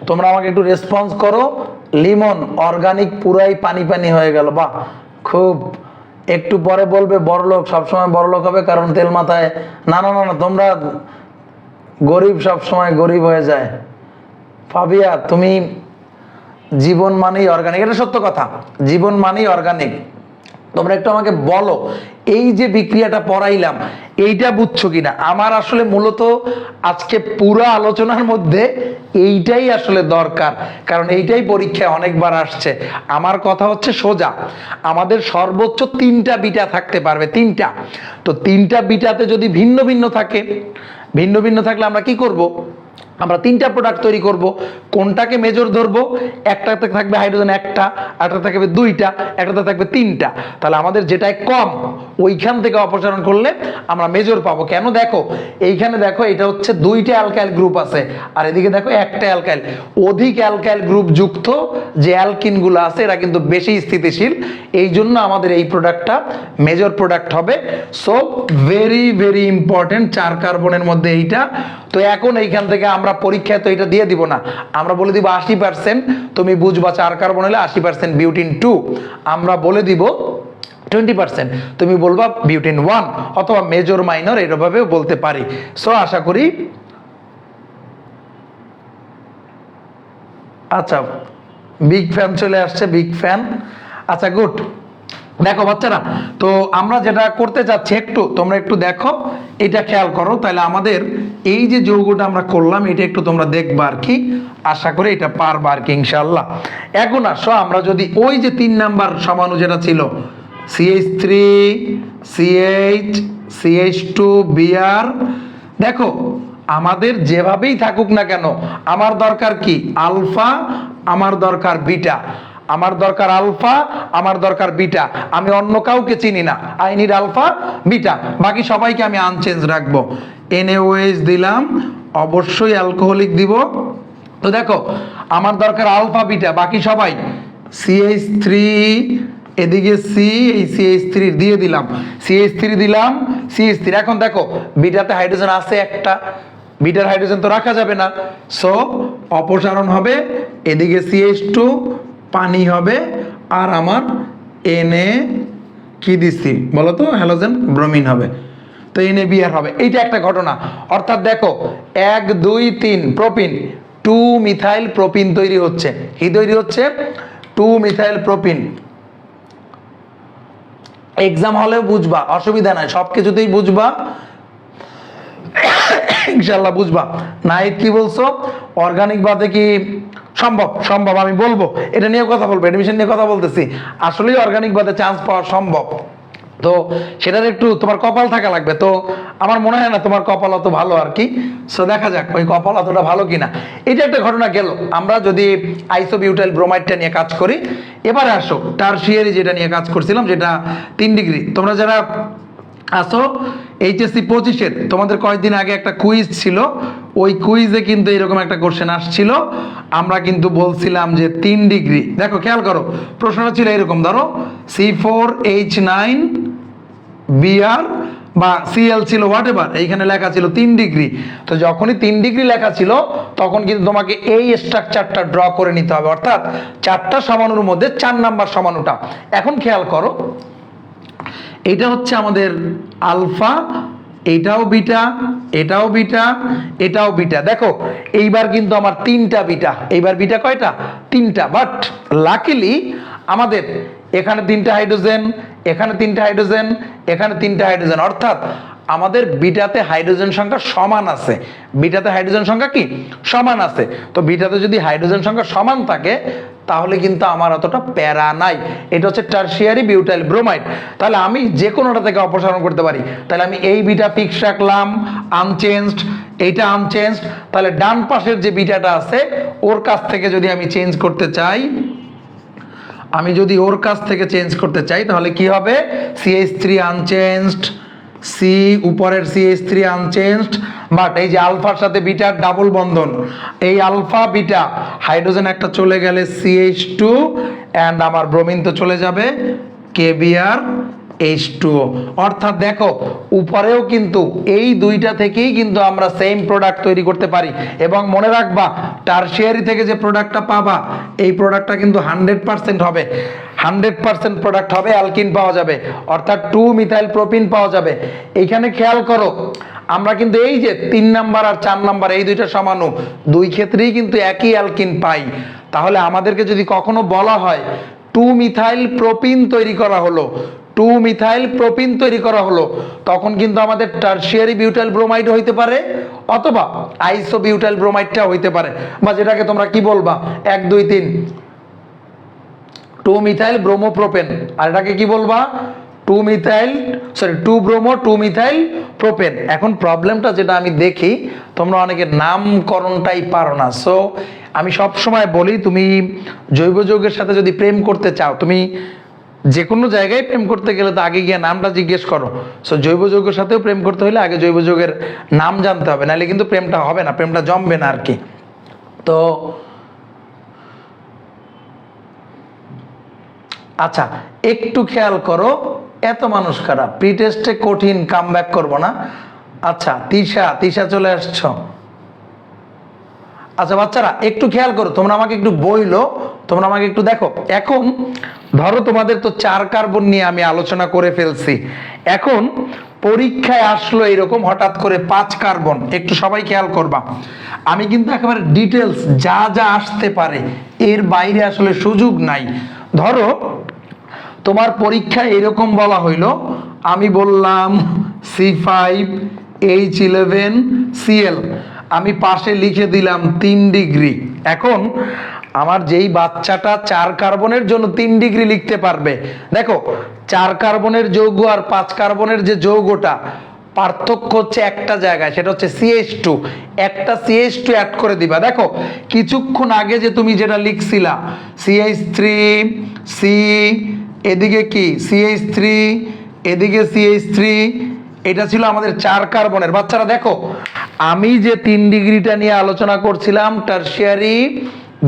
তোমরা আমাকে একটু রেসপন্স করো। লিমন অর্গানিক পুরাই পানি পানি হয়ে গেল, বাহ খুব। একটু পরে বলবে বড়লোক, সবসময় বড়লোক হবে কারণ তেল মাথায়। না না না না, তোমরা গরিব সবসময় গরিব হয়ে যায়। ফাবিয়া তুমি জীবন মানেই অর্গানিক, এটা সত্য কথা, জীবন মানেই অর্গানিক। তোমরা একটু আমাকে বলো এই যে বিক্রিয়াটা পড়াইলাম এইটা বুঝছো কিনা। আমার আসলে মূলত আজকে পুরো আলোচনার মধ্যে এইটাই আসলে দরকার, কারণ এইটাই পরীক্ষায় অনেকবার আসছে। আমার কথা হচ্ছে সোজা, আমাদের সর্বোচ্চ 3টা বিটা থাকতে পারবে, 3টা। তো 3টা বিটাতে যদি ভিন্ন ভিন্ন থাকে, ভিন্ন ভিন্ন থাকলে আমরা কি করব? আমরা 3টা প্রোডাক্ট তৈরি করব। কোনটাকে মেজর ধরবো? একটাতে থাকবে হাইড্রোজেন একটা, একটাতে থাকবে দুইটা, একটাতে থাকবে 3টা। তাহলে আমাদের যেটাই কম ওইখান থেকে অপসারণ করলে আমরা মেজর পাবো। কেন? দেখো এইখানে দেখো, এটা হচ্ছে 2টা অ্যালকাইল গ্রুপ আছে, আর এদিকে দেখো একটা অ্যালকাইল। অধিক অ্যালকাইল গ্রুপ যুক্ত যে অ্যালকিনগুলো আছে এরা কিন্তু বেশি স্থিতিশীল, এই জন্য আমাদের এই প্রোডাক্টটা মেজর প্রোডাক্ট হবে। সো ভেরি ভেরি ইম্পর্টেন্ট, 4 কার্বনের মধ্যে এইটা। তো এখন এইখান থেকে আমরা পরীক্ষায় তো এটা দিয়ে দিব না, আমরা বলে দিব 80%। তুমি বুঝবা 4 কার্বন হলে 80% বিউটিন 2, আমরা বলে দিব 20%, তুমি বলবা বিউটিন 1 অথবা মেজর মাইনর, এভাবেও বলতে পারি। সো আশা করি, আচ্ছা বিগ ফ্যান চলে আসছে, বিগ ফ্যান। আচ্ছা গুড। দেখো বাচ্চারা, তো আমরা যেটা করতে চাচ্ছি একটু তোমরা একটু দেখো, এটা খেয়াল করো। তাহলে আমাদের এই যে যৌগটা আমরা করলাম এটা একটু তোমরা দেখবা আর কি, আশা করি এটা পারবা আর কি ইনশাআল্লাহ। এখন আসো আমরা যদি ওই যে 3 নাম্বার সমাণু যেটা ছিল CH3 CH CH2 Br, দেখো আমাদের যেভাবেই থাকুক না কেন আমার দরকার কি আলফা, আমার দরকার বিটা, আমার দরকার আলফা, আমার দরকার বিটা। আমি অন্য কাউকে চিনি না, আই নিড আলফা বিটা, বাকি সবাইকে আমি আনচেঞ্জ রাখবো। NaOH দিলাম, অবশ্যই অ্যালকোহলিক দিব। তো দেখো আমার দরকার আলফা বিটা, বাকি সবাই CH3, এদিকে C, এই CH3 দিয়ে দিলাম, CH3 দিলাম, CH3। এখন দেখো বিটাতে হাইড্রোজেন আছে একটা, বিটার হাইড্রোজেন তো রাখা যাবে না, সো অপসারণ হবে, এদিকে CH2 পানি হবে, আর আমার Na কি দিচ্ছি বলো তো, হ্যালোজেন ব্রোমিন হবে, তো NaBr হবে। এইটা একটা ঘটনা। অর্থাৎ দেখো 1 2 3 প্রোপিন, 2 মিথাইল প্রোপিন তৈরি হচ্ছে। কি তৈরি হচ্ছে? 2 মিথাইল প্রোপিন। এক্সাম হলেও বুঝবা, অসুবিধা নাই, সব কিছুতেই বুঝবা ইনশাল্লাহ বুঝবা। নাহিদ কি বলছো? অর্গানিক বাদে কি সম্ভব? সম্ভব, আমি বলবো, এটা নিয়ে কথা বলবো, এডমিশন নিয়ে কথা বলতেছি। আসলেই অর্গানিক বাদে চান্স পাওয়া সম্ভব, তো সেটার একটু তোমার কপাল থাকা লাগবে। তো আমার মনে হয় না তোমার কপাল অত ভালো আর কি। সো দেখা যাক ওই কপাল অতটা ভালো কিনা। এটা একটা ঘটনা গেল। আমরা যদি আইসোবিউটাইল ব্রোমাইডটা নিয়ে কাজ করি, এবারে আসো টারশিয়ারি যেটা নিয়ে কাজ করছিলাম, যেটা 3 ডিগ্রি। তোমরা যারা আসো এইচএসসি 25-এর, তোমাদের কয়েকদিন আগে একটা কুইজ ছিল, ওই কুইজে কিন্তু এরকম একটা কোশ্চেন আসছিল। আমরা কিন্তু বলছিলাম যে 3 ডিগ্রি। দেখো খেয়াল করো, প্রশ্নটা ছিল এরকম, ধরো C4H9 বিআর বা সিএল ছিল হোয়াট এভার, এইখানে লেখা ছিল 3 ডিগ্রি। তো যখনই 3 ডিগ্রি লেখা ছিল তখন কিন্তু তোমাকে এই স্ট্রাকচারটা ড্র করে নিতে হবে, অর্থাৎ 4টা সমাণুর মধ্যে 4 নাম্বার সমাণুটা। এখন খেয়াল করো, এটা হচ্ছে আমাদের আলফা, এটাও বিটা, এটাও বিটা, এটাও বিটা। দেখো এইবার কিন্তু আমার 3টা বিটা। এইবার বিটা কয়টা? 3টা। বাট লাকিলি আমাদের এখানে 3টা হাইড্রোজেন, এখানে 3টা হাইড্রোজেন, এখানে 3টা হাইড্রোজেন, অর্থাৎ আমাদের বিটাতে হাইড্রোজেন সংখ্যা সমান আছে। বিটাতে হাইড্রোজেন সংখ্যা কি সমান আছে। তো বিটাতে যদি হাইড্রোজেন সংখ্যা সমান থাকে তাহলে কিন্তু আমার অতটা প্যারা নাই। এটা হচ্ছে টারশিয়ারি বিউটাইল ব্রোমাইড। তাহলে আমি যে কোনোটা থেকে অপসারণ করতে পারি। তাহলে আমি এই বিটা ফিক্স রাখলাম আনচেঞ্জড, এইটা আনচেঞ্জড। তাহলে ডান পাশের যে বিটাটা আছে ওর কাছ থেকে যদি আমি চেঞ্জ করতে চাই, আমি যদি ওর কাছ থেকে চেঞ্জ করতে চাই তাহলে কি হবে? CH3 আনচেঞ্জড, সি উপরের CH3 আনচেঞ্জড। বাট এই যে আলফার সাথে বিটার ডাবল বন্ধন, এই আলফা বিটা হাইড্রোজেন একটা চলে গেলে CH2 অ্যান্ড আমার ব্রোমিন তো চলে যাবে KBrH2O। অর্থাৎ দেখো উপরেও কিন্তু এই দুইটা থেকেই কিন্তু আমরা সেম প্রোডাক্ট তৈরি করতে পারি। এবং মনে রাখবা টারশিয়ারি থেকে যে প্রোডাক্টটা পাবা এই প্রোডাক্টটা কিন্তু 100% হবে, 100% প্রোডাক্ট হবে, অ্যালকিন পাওয়া যাবে, অর্থাৎ 2 মিথাইল প্রোপিন পাওয়া যাবে। এইখানে খেয়াল করো, আমরা কিন্তু এই যে 3 নাম্বার আর 4 নাম্বার এই দুইটা সমাণু, দুই ক্ষেত্রেই কিন্তু একই অ্যালকিন পাই। তাহলে আমাদেরকে যদি কখনো বলা হয় 2 মিথাইল প্রোপিন তৈরি করা হলো, 2 মিথাইল প্রোপিন তৈরি করা হলো, তখন কিন্তু আমাদের টারশিয়ারি বিউটাইল ব্রোমাইড হইতে পারে অথবা আইসোবিউটাইল ব্রোমাইডটা হইতে পারে, বা যেটাকে তোমরা কি বলবা 1 2 3 2 মিথাইল ব্রোমোপ্রোপেন। আর এটাকে কি বলবা? 2 ব্রোমো 2 মিথাইল প্রোপেন। এখন প্রবলেমটা যেটা আমি দেখি, তোমরা অনেকে নামকরণটাই পারো না। সো আমি সব সময় বলি, তুমি জৈব যৌগের সাথে যদি প্রেম করতে চাও, তুমি যে কোনো জায়গায় প্রেম করতে গেলে তো আগে গিয়ে নামটা জিজ্ঞেস করো। সো জৈব যৌগের সাথেও প্রেম করতে হলে আগে জৈব যৌগের নাম জানতে হবে, নাহলে কিন্তু প্রেমটা হবে না, প্রেমটা জমবে না আর কি। তো আচ্ছা একটু খেয়াল করো, এত মানুষ খারাপ, প্রি টেস্টে কঠিন, কাম ব্যাক করবো না। আচ্ছা তিশা চলে আসছো। আচ্ছা বাচ্চারা একটু খেয়াল করো, তোমরা আমাকে একটু বইলো, তোমরা আমাকে একটু দেখো। এখন ধরো তোমাদের তো 4 কার্বন নিয়ে আমি আলোচনা করে ফেলছি, এখন পরীক্ষায় আসলো এরকম হঠাৎ করে 5 কার্বন। একটু সবাই খেয়াল করবা, আমি কিন্তু একেবারে ডিটেলস যা যা আসতে পারে এর বাইরে আসলে সুযোগ নাই। ধরো তোমার পরীক্ষায় এরকম বলা হইলো, আমি বললাম C5H11Cl, আমি পাশে লিখে দিলাম 3 ডিগ্রি। এখন আমার যেই বাচ্চাটা 4 কার্বনের জন্য 3 ডিগ্রি লিখতে পারবে, দেখো 4 কার্বনের যৌগ আর 5 কার্বনের যে যৌগটা পার্থক্য হচ্ছে একটা জায়গায়, সেটা হচ্ছে CH2। একটা CH2 অ্যাড করে দিবা। দেখো কিছুক্ষণ আগে যে তুমি যেটা লিখছিলা CH3 C, এদিকে কি CH3, এদিকে CH3, এটা ছিল আমাদের 4 কার্বনের। বাচ্চারা দেখো আমি যে 3 ডিগ্রিটা নিয়ে আলোচনা করছিলাম টারশিয়ারি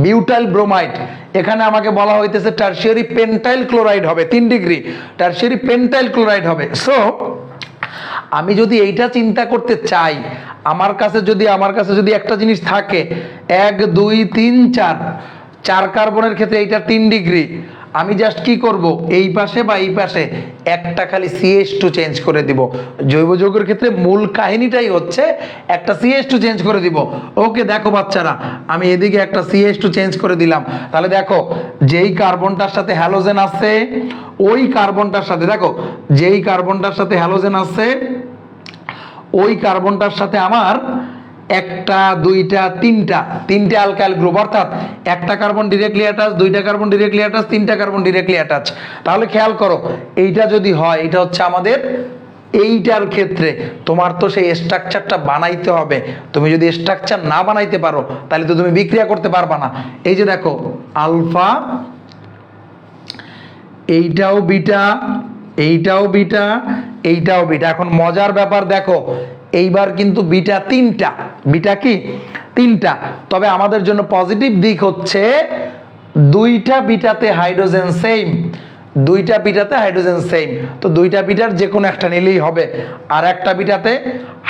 বিউটাইল ব্রোমাইড, এখানে আমাকে বলা হইতেছে টারশিয়ারি পেন্টাইল ক্লোরাইড হবে 3 ডিগ্রি, টারশিয়ারি পেন্টাইল ক্লোরাইড হবে। সো আমি যদি এইটা চিন্তা করতে চাই, আমার কাছে যদি একটা জিনিস থাকে 1 2 3 4 কার্বনের ক্ষেত্রে এইটা 3 ডিগ্রি, আমি জাস্ট কি করব, এই পাশে বা এই পাশে একটা খালি CH2 চেঞ্জ করে দিব। জৈব যৌগের ক্ষেত্রে মূল কাহিনীটাই হচ্ছে একটা CH2 চেঞ্জ করে দিব। ওকে দেখো বাচ্চারা, আমি এদিকে একটা CH2 চেঞ্জ করে দিলাম। তাহলে দেখো যেই কার্বনটার সাথে হ্যালোজেন আছে ওই কার্বনটার সাথে, দেখো যেই কার্বনটার সাথে হ্যালোজেন আছে ওই কার্বনটার সাথে আমার একটা দুইটা তিনটা অ্যালকাইল গ্রুপ, অর্থাৎ একটা কার্বন ডিরেক্টলি অ্যাটাচ, দুইটা কার্বন ডিরেক্টলি অ্যাটাচ, তিনটা কার্বন ডিরেক্টলি অ্যাটাচ। তাহলে খেয়াল করো, এইটা যদি হয়, এটা হচ্ছে আমাদের এইটার ক্ষেত্রে তোমার তো সেই স্ট্রাকচারটা বানাইতে হবে। তুমি যদি স্ট্রাকচার না বানাইতে পারো তাহলে তো তুমি বিক্রিয়া করতে পারবা না। এই যে দেখো আলফা, এইটাও বিটা, এইটাও বিটা, এইটাও বিটা। এখন মজার ব্যাপার দেখো, এইবার কিন্তু বিটা তিনটা, বিটা কি তিনটা। তবে আমাদের জন্য পজিটিভ দিক হচ্ছে দুইটা বিটাতে হাইড্রোজেন সেম, দুইটা বিটাতে হাইড্রোজেন সেম। তো দুইটা বিটার যে কোনো একটা নিলেই হবে, আর একটা বিটাতে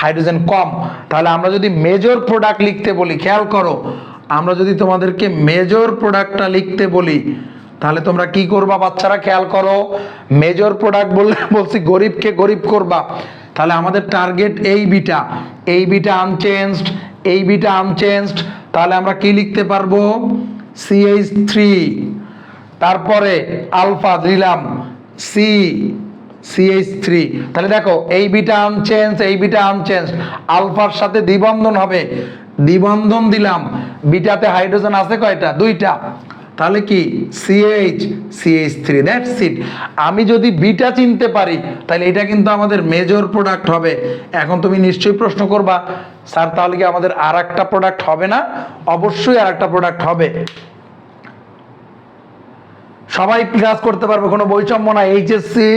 হাইড্রোজেন কম। তাহলে আমরা যদি মেজর প্রোডাক্ট লিখতে বলি, খেয়াল করো, আমরা যদি তোমাদেরকে মেজর প্রোডাক্টটা লিখতে বলি তাহলে তোমরা কি করবা বাচ্চারা, খেয়াল করো। মেজর প্রোডাক্ট বললে বলছি গরিবকে গরিব করবা। তাহলে আমাদের টার্গেট এই বিটা, এই বিটা আনচেঞ্জড, এই বিটা আনচেঞ্জড। তাহলে আমরা কি লিখতে পারবো, CH3। তারপরে আলফা দিলাম CH3। তাহলে দেখো এই বিটা আনচেঞ্জ, এই বিটা আনচেঞ্জ, আলফার সাথে দ্বিবন্ধন হবে, দ্বিবন্ধন দিলাম। বিটাতে হাইড্রোজেন আছে কয়টা, দুইটা। তাহলে কি CH3, দ্যাটস ইট। আমি যদি বিটা চিনতে পারি তাহলে এটা কিন্তু আমাদের মেজর প্রোডাক্ট হবে। এখন তুমি নিশ্চয়ই প্রশ্ন করবা, স্যার তাহলে কি আমাদের আর একটা প্রোডাক্ট হবে না? অবশ্যই আর একটা প্রোডাক্ট হবে। সবাই ক্লাস করতে পারবে, কোনো বৈষম্য না। এইচএসসি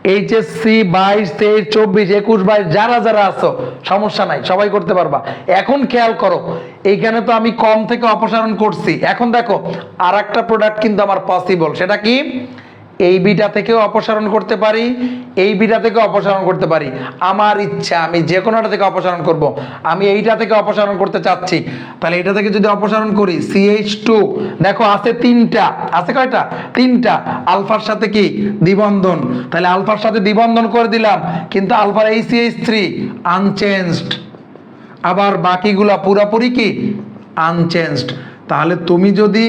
22, 23, 24, 21, 22 যারা যারা আছো সমস্যা নাই, সবাই করতে পারবা। এখন খেয়াল করো, এইখানে তো আমি কম থেকে অপসারণ করছি। এখন দেখো আর একটা প্রোডাক্ট কিন্তু আমার পসিবল, সেটা কি, এই বিটা থেকেও অপসারণ করতে পারি, এই বিটা থেকে অপসারণ করতে পারি। আমার ইচ্ছা, আমি যে কোনোটা থেকে অপসারণ করব। আমি এইটা থেকে অপসারণ করতে চাচ্ছি, তাহলে এটা থেকে যদি অপসারণ করি CH2, দেখো আছে তিনটা, আছে কয়টা, তিনটা। আলফার সাথে কি দ্বিবন্ধন, তাহলে আলফার সাথে দ্বিবন্ধন করে দিলাম, কিন্তু আলফার এই CH3 আনচেঞ্জড, আবার বাকিগুলা পুরাপুরি কি আনচেঞ্জড। তাহলে তুমি যদি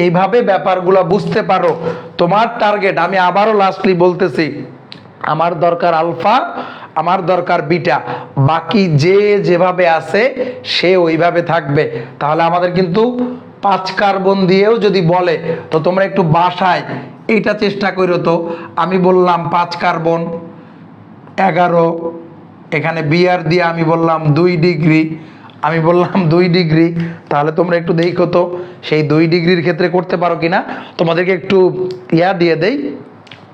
এইভাবে ব্যাপারগুলো বুঝতে পারো, তোমার টার্গেট, আমি আবারও লাস্টলি বলতেছি, আমার দরকার আলফা, আমার দরকার বিটা, বাকি যে যেভাবে আছে সে ওইভাবে থাকবে। তাহলে আমাদের কিন্তু 5 কার্বন দিয়েও যদি বলে, তো তোমরা একটু বাসায় এইটা চেষ্টা করো। তো আমি বললাম 5 কার্বন 11, এখানে বিআর দিয়ে আমি বললাম 2 ডিগ্রি, আমি বললাম 2 ডিগ্রি। তাহলে তোমরা একটু দেখো তো সেই 2 ডিগ্রির ক্ষেত্রে করতে পারো কিনা। তোমাদেরকে একটু দিয়ে দেই,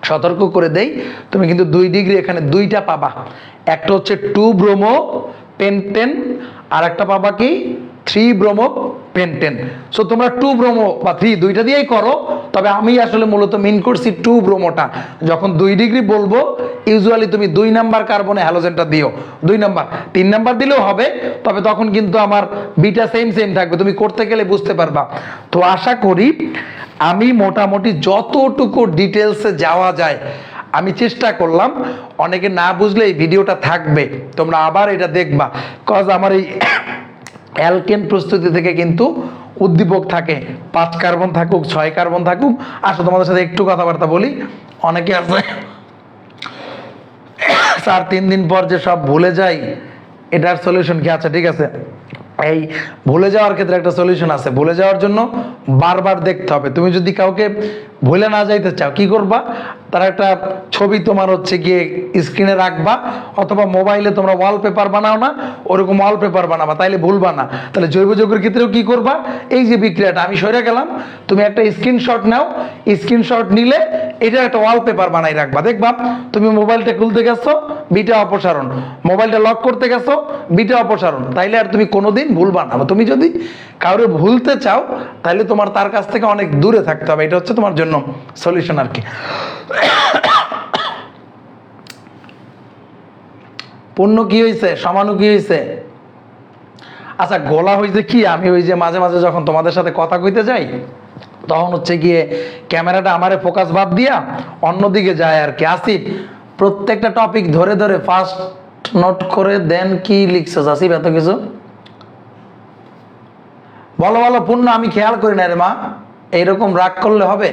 সতর্ক করে দেই, তুমি কিন্তু 2 ডিগ্রি এখানে দুইটা পাবা। একটা হচ্ছে 2 ব্রোমো পেন্টেন, আর একটা পাবা কি 3 ব্রোমো পেন্টেন। সো তোমরা 2 ব্রোমো বা 3 দুইটা দিয়েই করো, তবে আমি আসলে মূলত মিন করছি 2 ব্রোমোটা। যখন 2 ডিগ্রি বলবো ইউজুয়ালি তুমি 2 নাম্বার কার্বনে হ্যালোজেনটা দিও, 2 নাম্বার, 3 নাম্বার দিলেও হবে, তবে তখন কিন্তু আমার বিটা সেম সেম থাকবে, তুমি করতে গেলে বুঝতে পারবা। তো আশা করি আমি মোটামুটি যতটুকু ডিটেলসে যাওয়া যায় আমি চেষ্টা করলাম। অনেকে না বুঝলে এই ভিডিওটা থাকবে, তোমরা আবার এটা দেখবা, কজ আমার এই অ্যালকেন প্রস্তুতি থেকে কিন্তু উদ্দীপক থাকে, 5 কার্বন থাকুক 6 কার্বন থাকুক। আসলে তোমাদের সাথে একটু কথাবার্তা বলি, অনেকে আছে স্যার 3 দিন পর যে সব ভুলে যাই, এটার সলিউশন কি আছে? ঠিক আছে, এই ভুলে যাওয়ার ক্ষেত্রে একটা সলিউশন আছে। ভুলে যাওয়ার জন্য বারবার দেখতে হবে। তুমি যদি কাউকে ভুলে না যাইতে চাও, কি করবা, তার একটা ছবি তোমার হচ্ছে গিয়ে স্ক্রিনে রাখবা, অথবা মোবাইলে তোমরা ওয়ালপেপার বানাও না, ওরকম ওয়ালপেপার বানাবা, তাইলে ভুলবা না। তাহলে জৈব যৌগের ক্ষেত্রেও কি করবা, এই যে বিক্রিয়াটা আমি সরে গেলাম, তুমি একটা স্ক্রিনশট নাও, স্ক্রিনশট নিলে এটা একটা ওয়ালপেপার বানাই রাখবা। দেখবা তুমি মোবাইলটা খুলতে গেছো, বিটা অপসারণ, মোবাইলটা লক করতে গেছো, বিটা অপসারণ, তাইলে আর তুমি কোনোদিন ভুলবা না। তুমি যদি কাউরে ভুলতে চাও তাহলে তোমার তার কাছ থেকে অনেক দূরে থাকতে হবে, এটা হচ্ছে তোমার জন্য সলিউশন আর কি। পূর্ণ কি হয়েছে, সমানু কি হয়েছে? আচ্ছা গোলা হয়েছে কি, আমি ওই যে মাঝে মাঝে যখন তোমাদের সাথে কথা কইতে যাই তখন হচ্ছে গিয়ে ক্যামেরাটা আমারে ফোকাস বাদ দিয়া অন্যদিকে যায় আর কি। আসিফ প্রত্যেকটা টপিক ধরে ধরে ফার্স্ট নোট করে দেন, কি লিখছো আসিফ এত কিছু? বলো বলো পূর্ণ, আমি খেয়াল করি না রে মা, এইরকম রাগ করলে হবে?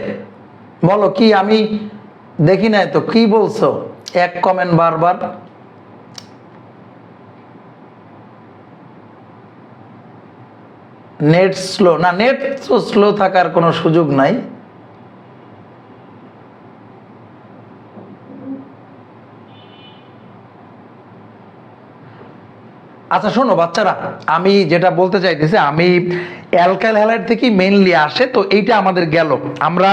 বলো কি, আমি দেখি নাই তো, কি বলছো? এক কমেন্ট বারবার। নেট স্লো না, নেট স্লো থাকার কোনো সুযোগ নাই। আচ্ছা শোনো বাচ্চারা, আমি যেটা বলতে চাইতেছি, আমি অ্যালকাইল হ্যালাইড থেকে মেইনলি আসে, তো এইটা আমাদের গেল। আমরা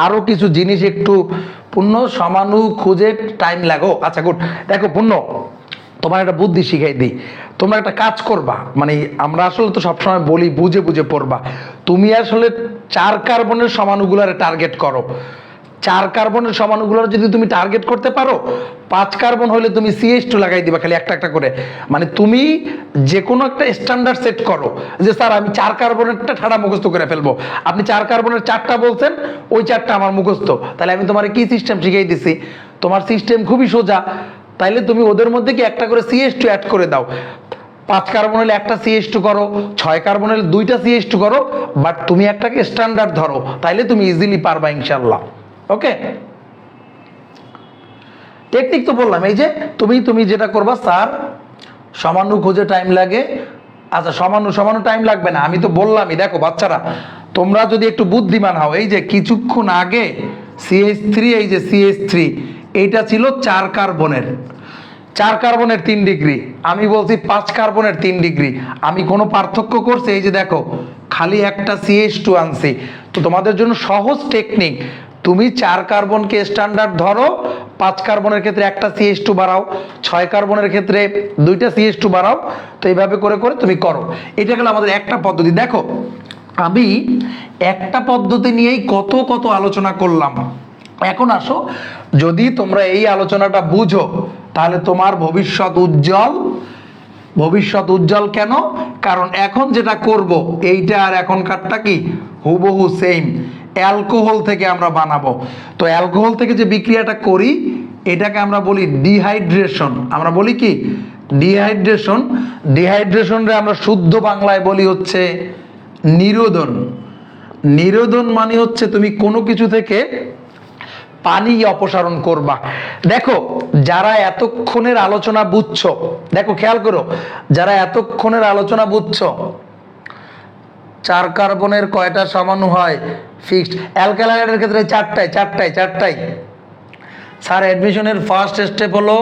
আরো কিছু জিনিস একটু পূর্ণ সমাণু খুঁজে টাইম লাগো। আচ্ছা গুড, দেখো পূর্ণ, তোমার একটা বুদ্ধি শিখাই দিই। তোমরা একটা কাজ করবা, মানে আমরা আসলে তো সবসময় বলি বুঝে বুঝে পড়বা। তুমি আসলে 4 কার্বনের সমাণুগুলার টার্গেট করো। 4 কার্বনের সমাণুগুলোর যদি তুমি টার্গেট করতে পারো, 5 কার্বন হলে তুমি CH2 লাগাই দিবা খালি একটা একটা করে। মানে তুমি যে কোনো একটা স্ট্যান্ডার্ড সেট করো যে স্যার আমি 4 কার্বনেরটা ঠাড়া মুখস্থ করে ফেলবো। আপনি 4 কার্বনের 4টা বলছেন, ওই 4টা আমার মুখস্থ। তাহলে আমি তোমার কি সিস্টেম শিখিয়ে দিছি? তোমার সিস্টেম খুবই সোজা। তাইলে তুমি ওদের মধ্যে কি একটা করে CH2 অ্যাড করে দাও। 5 কার্বন হলে একটা CH2 করো, 6 কার্বন হলে 2টা CH2 করো, বাট তুমি একটাকে স্ট্যান্ডার্ড ধরো, তাইলে তুমি ইজিলি পারবা ইনশাল্লাহ। ওকে, টেকনিক তো বললাম। এই যে তুমি যেটা করবা, স্যার সমাণু খুঁজে টাইম লাগে। আচ্ছা সমাণু টাইম লাগবে না, আমি তো বললামই। দেখো বাচ্চারা, তোমরা যদি একটু বুদ্ধিমান হও, এই যে কিছুক্ষণ আগে CH3, এই যে CH3, এইটা ছিল 4 কার্বনের, 4 কার্বনের 3 ডিগ্রি। আমি বলছি 5 কার্বনের 3 ডিগ্রি। আমি কোনো পার্থক্য করছি? এই যে দেখো, খালি একটা CH2 আনছি। তো তোমাদের জন্য সহজ টেকনিক, তুমি 4 কার্বনকে স্ট্যান্ডার্ড ধরো, 5 কার্বনের ক্ষেত্রে একটা CH2 বাড়াও, 6 কার্বনের ক্ষেত্রে 2টা CH2 বাড়াও। তো এইভাবে করে করে তুমি করো। এটা গেল আমাদের একটা পদ্ধতি। দেখো আমি একটা পদ্ধতি নিয়েই কত কত আলোচনা করলাম। এখন আসো, যদি তোমরা এই আলোচনাটা বুঝো, তাহলে তোমার ভবিষ্যৎ উজ্জ্বল। ভবিষ্যৎ উজ্জ্বল কেন? কারণ এখন যেটা করব, এইটা আর এখনকারটা কি হুবহু সেম। অ্যালকোহল থেকে আমরা বানাবো। তো অ্যালকোহল থেকে যে বিক্রিয়াটা করি, এটাকে আমরা বলি ডিহাইড্রেশন। আমরা বলি কি? ডিহাইড্রেশন। ডিহাইড্রেশনরে আমরা শুদ্ধ বাংলায় বলি হচ্ছে নিরোধন। নিরোধন মানে হচ্ছে তুমি কোনো কিছু থেকে পানি অপসারণ করবা। দেখো যারা এতক্ষণের আলোচনা বুঝছো, দেখো খেয়াল করো, যারা এতক্ষণের আলোচনা বুঝছো, 4 কার্বনের কয়টা সমাণু হয়? ফিক্সড। অ্যালকাইল হ্যালাইডের ক্ষেত্রে 4টাই। স্যার অ্যাডমিশনের ফার্স্ট স্টেপ হলো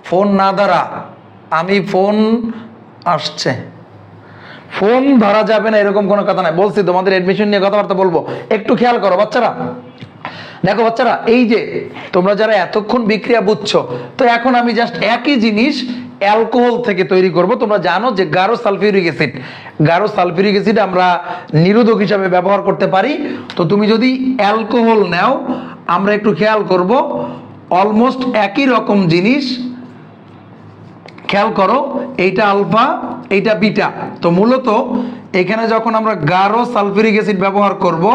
ফোন না ধরা। আমি ফোন আসছে, ফোন ধরা যাবে না এরকম কোনো কথা নাই। বলছি তোমাদের অ্যাডমিশন নিয়ে কথাবার্তা বলবো, একটু খেয়াল করো বাচ্চারা। দেখো বাচ্চারা, এই যে তোমরা যারা এতক্ষণ বিক্রিয়া বুঝছো, তো এখন আমি জাস্ট একই জিনিস অ্যালকোহল থেকে তৈরি করব। তোমরা জানো যে গাঢ় সালফিউরিক অ্যাসিড আমরা নিরোধক হিসাবে ব্যবহার করতে পারি। তো তুমি যদি অ্যালকোহল নাও, আমরা একটু খেয়াল করব, অলমোস্ট একই রকম জিনিস। খেয়াল করো, এইটা আলফা, এইটা বিটা। তো মূলত এখানে যখন আমরা গাঢ় সালফিউরিক অ্যাসিড ব্যবহার করব,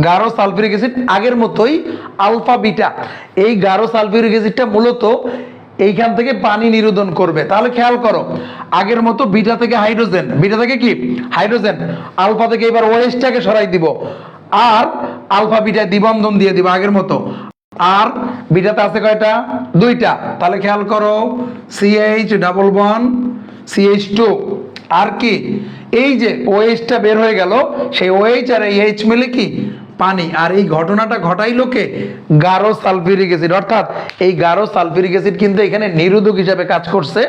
গাঢ় সালফিউরিক অ্যাসিড আগের মতোই আলফা বিটা, এই গাঢ় সালফিউরিক অ্যাসিডটা মূলত এইখান থেকে পানি নিরোধন করবে। তাহলে খেয়াল করো, আগের মতো বিটা থেকে হাইড্রোজেন, বিটা থেকে কি হাইড্রোজেন, আলফা থেকে এবার ওএইচটাকে সরাই দিব, আর আলফা বিটায় দ্বিবন্ধন দিয়ে দিব আগের মতো। আর বিটাতে আছে কয়টা? 2টা। তাহলে খেয়াল করো, CH ডাবল বন্ড CH2, আর কি এই যে OH টা বের হয়ে গেল, সেই OH আর এই H মিলে কি পানি। আর এই ঘটনাটা ঘটাইলো কে? গাঢ় সালফিউরিক অ্যাসিড। অর্থাৎ এই গাঢ় সালফিউরিক অ্যাসিড কিন্তু এখানে নিরোধক হিসাবে কাজ করছে।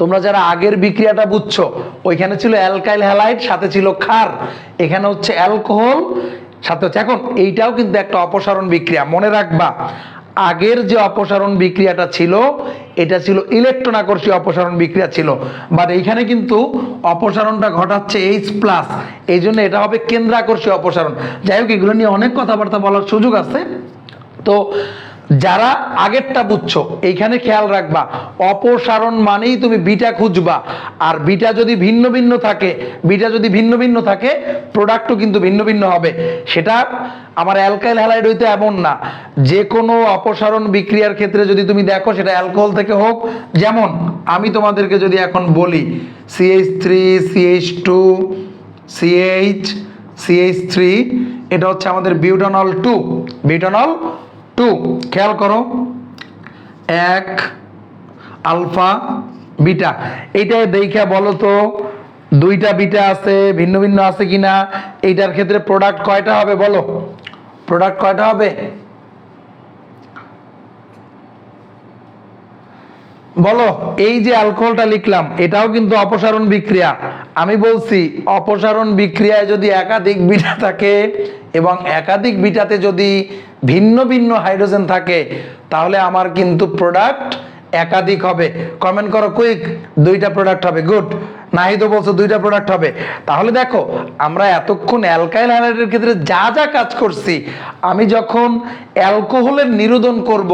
তোমরা যারা আগের বিক্রিয়াটা বুঝছো, ওইখানে ছিল অ্যালকাইল হ্যালাইড, সাথে ছিল ক্ষার, এখানে হচ্ছে অ্যালকোহল সাথে হচ্ছে। এখন এইটাও কিন্তু একটা অপসারণ বিক্রিয়া, মনে রাখবা। আগের যে অপসারণ বিক্রিয়াটা ছিল, এটা ছিল ইলেকট্রন আকর্ষীয় অপসারণ বিক্রিয়া ছিল, বাট এইখানে কিন্তু অপসারণটা ঘটাচ্ছে H+, এই জন্য এটা হবে কেন্দ্রাকর্ষীয় অপসারণ। যাই হোক, এগুলো নিয়ে অনেক কথাবার্তা বলার সুযোগ আছে। তো যারা আগেরটা বুঝছো, এইখানে খেয়াল রাখবা, অপসারণ মানেই তুমি বিটা খুঁজবা। আর বিটা যদি ভিন্ন ভিন্ন থাকে, প্রোডাক্টও কিন্তু ভিন্ন ভিন্ন হবে। সেটা আমার অ্যালকাইল হ্যালাইড হইতে এমন না, যে কোনো অপসারণ বিক্রিয়ার ক্ষেত্রে যদি তুমি দেখো, সেটা অ্যালকোহল থেকে হোক। যেমন আমি তোমাদেরকে যদি এখন বলি CH3 CH2 CH3, এটা হচ্ছে আমাদের বিউটানল 2। খেয়াল করো, 1 আলফা বিটা। এইটা দেখা বলো তো দুইটা বিটা আছে, ভিন্ন ভিন্ন আছে কিনা, এইটার ক্ষেত্রে প্রোডাক্ট কয়টা হবে বলো, প্রোডাক্ট কয়টা হবে বলো। এই যে অ্যালকোহলটা লিখলাম এটাও কিন্তু অপসারণ বিক্রিয়া। আমি বলছি অপসারণ বিক্রিয়ায় যদি একাধিক বিটা থাকে এবং একাধিক বিটাতে যদি ভিন্ন ভিন্ন হাইড্রোজেন থাকে তাহলে আমার কিন্তু প্রোডাক্ট একাধিক হবে। কমেন্ট করো কুইক, দুইটা প্রোডাক্ট হবে। গুড। নাহিদও বলছো দুইটা প্রোডাক্ট হবে। তাহলে দেখো আমরা এতক্ষণ অ্যালকাইল হ্যালাইডের ক্ষেত্রে যা যা কাজ করছি, আমি যখন অ্যালকোহলের নিরোধন করব,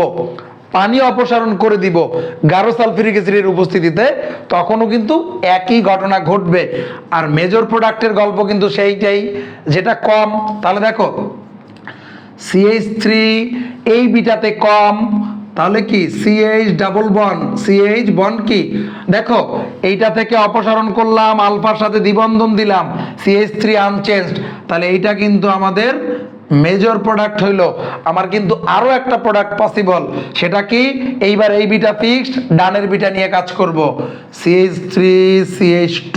পানি অপসারণ করে দিব গাঢ় সালফিউরিক অ্যাসিডের উপস্থিতিতে, তখনও কিন্তু একই ঘটনা ঘটবে। আর মেজর প্রোডাক্টের গল্প কিন্তু সেইটাই যেটা কম। তাহলে দেখো CH3 এই বিটাতে কম, তাহলে কি CH double bond, CH bond কি দেখো এইটা থেকে অপসারণ করলাম, আলফার সাথে দ্বিবন্ধন দিলাম, CH3 আনচেঞ্জড। তাহলে এইটা কিন্তু আমাদের মেজর প্রোডাক্ট হইলো। আমার কিন্তু আরো একটা প্রোডাক্ট পসিবল, সেটা কি এইবার এই বিটা ফিক্সড, ডানের বিটা নিয়ে কাজ করব। CH3 CH2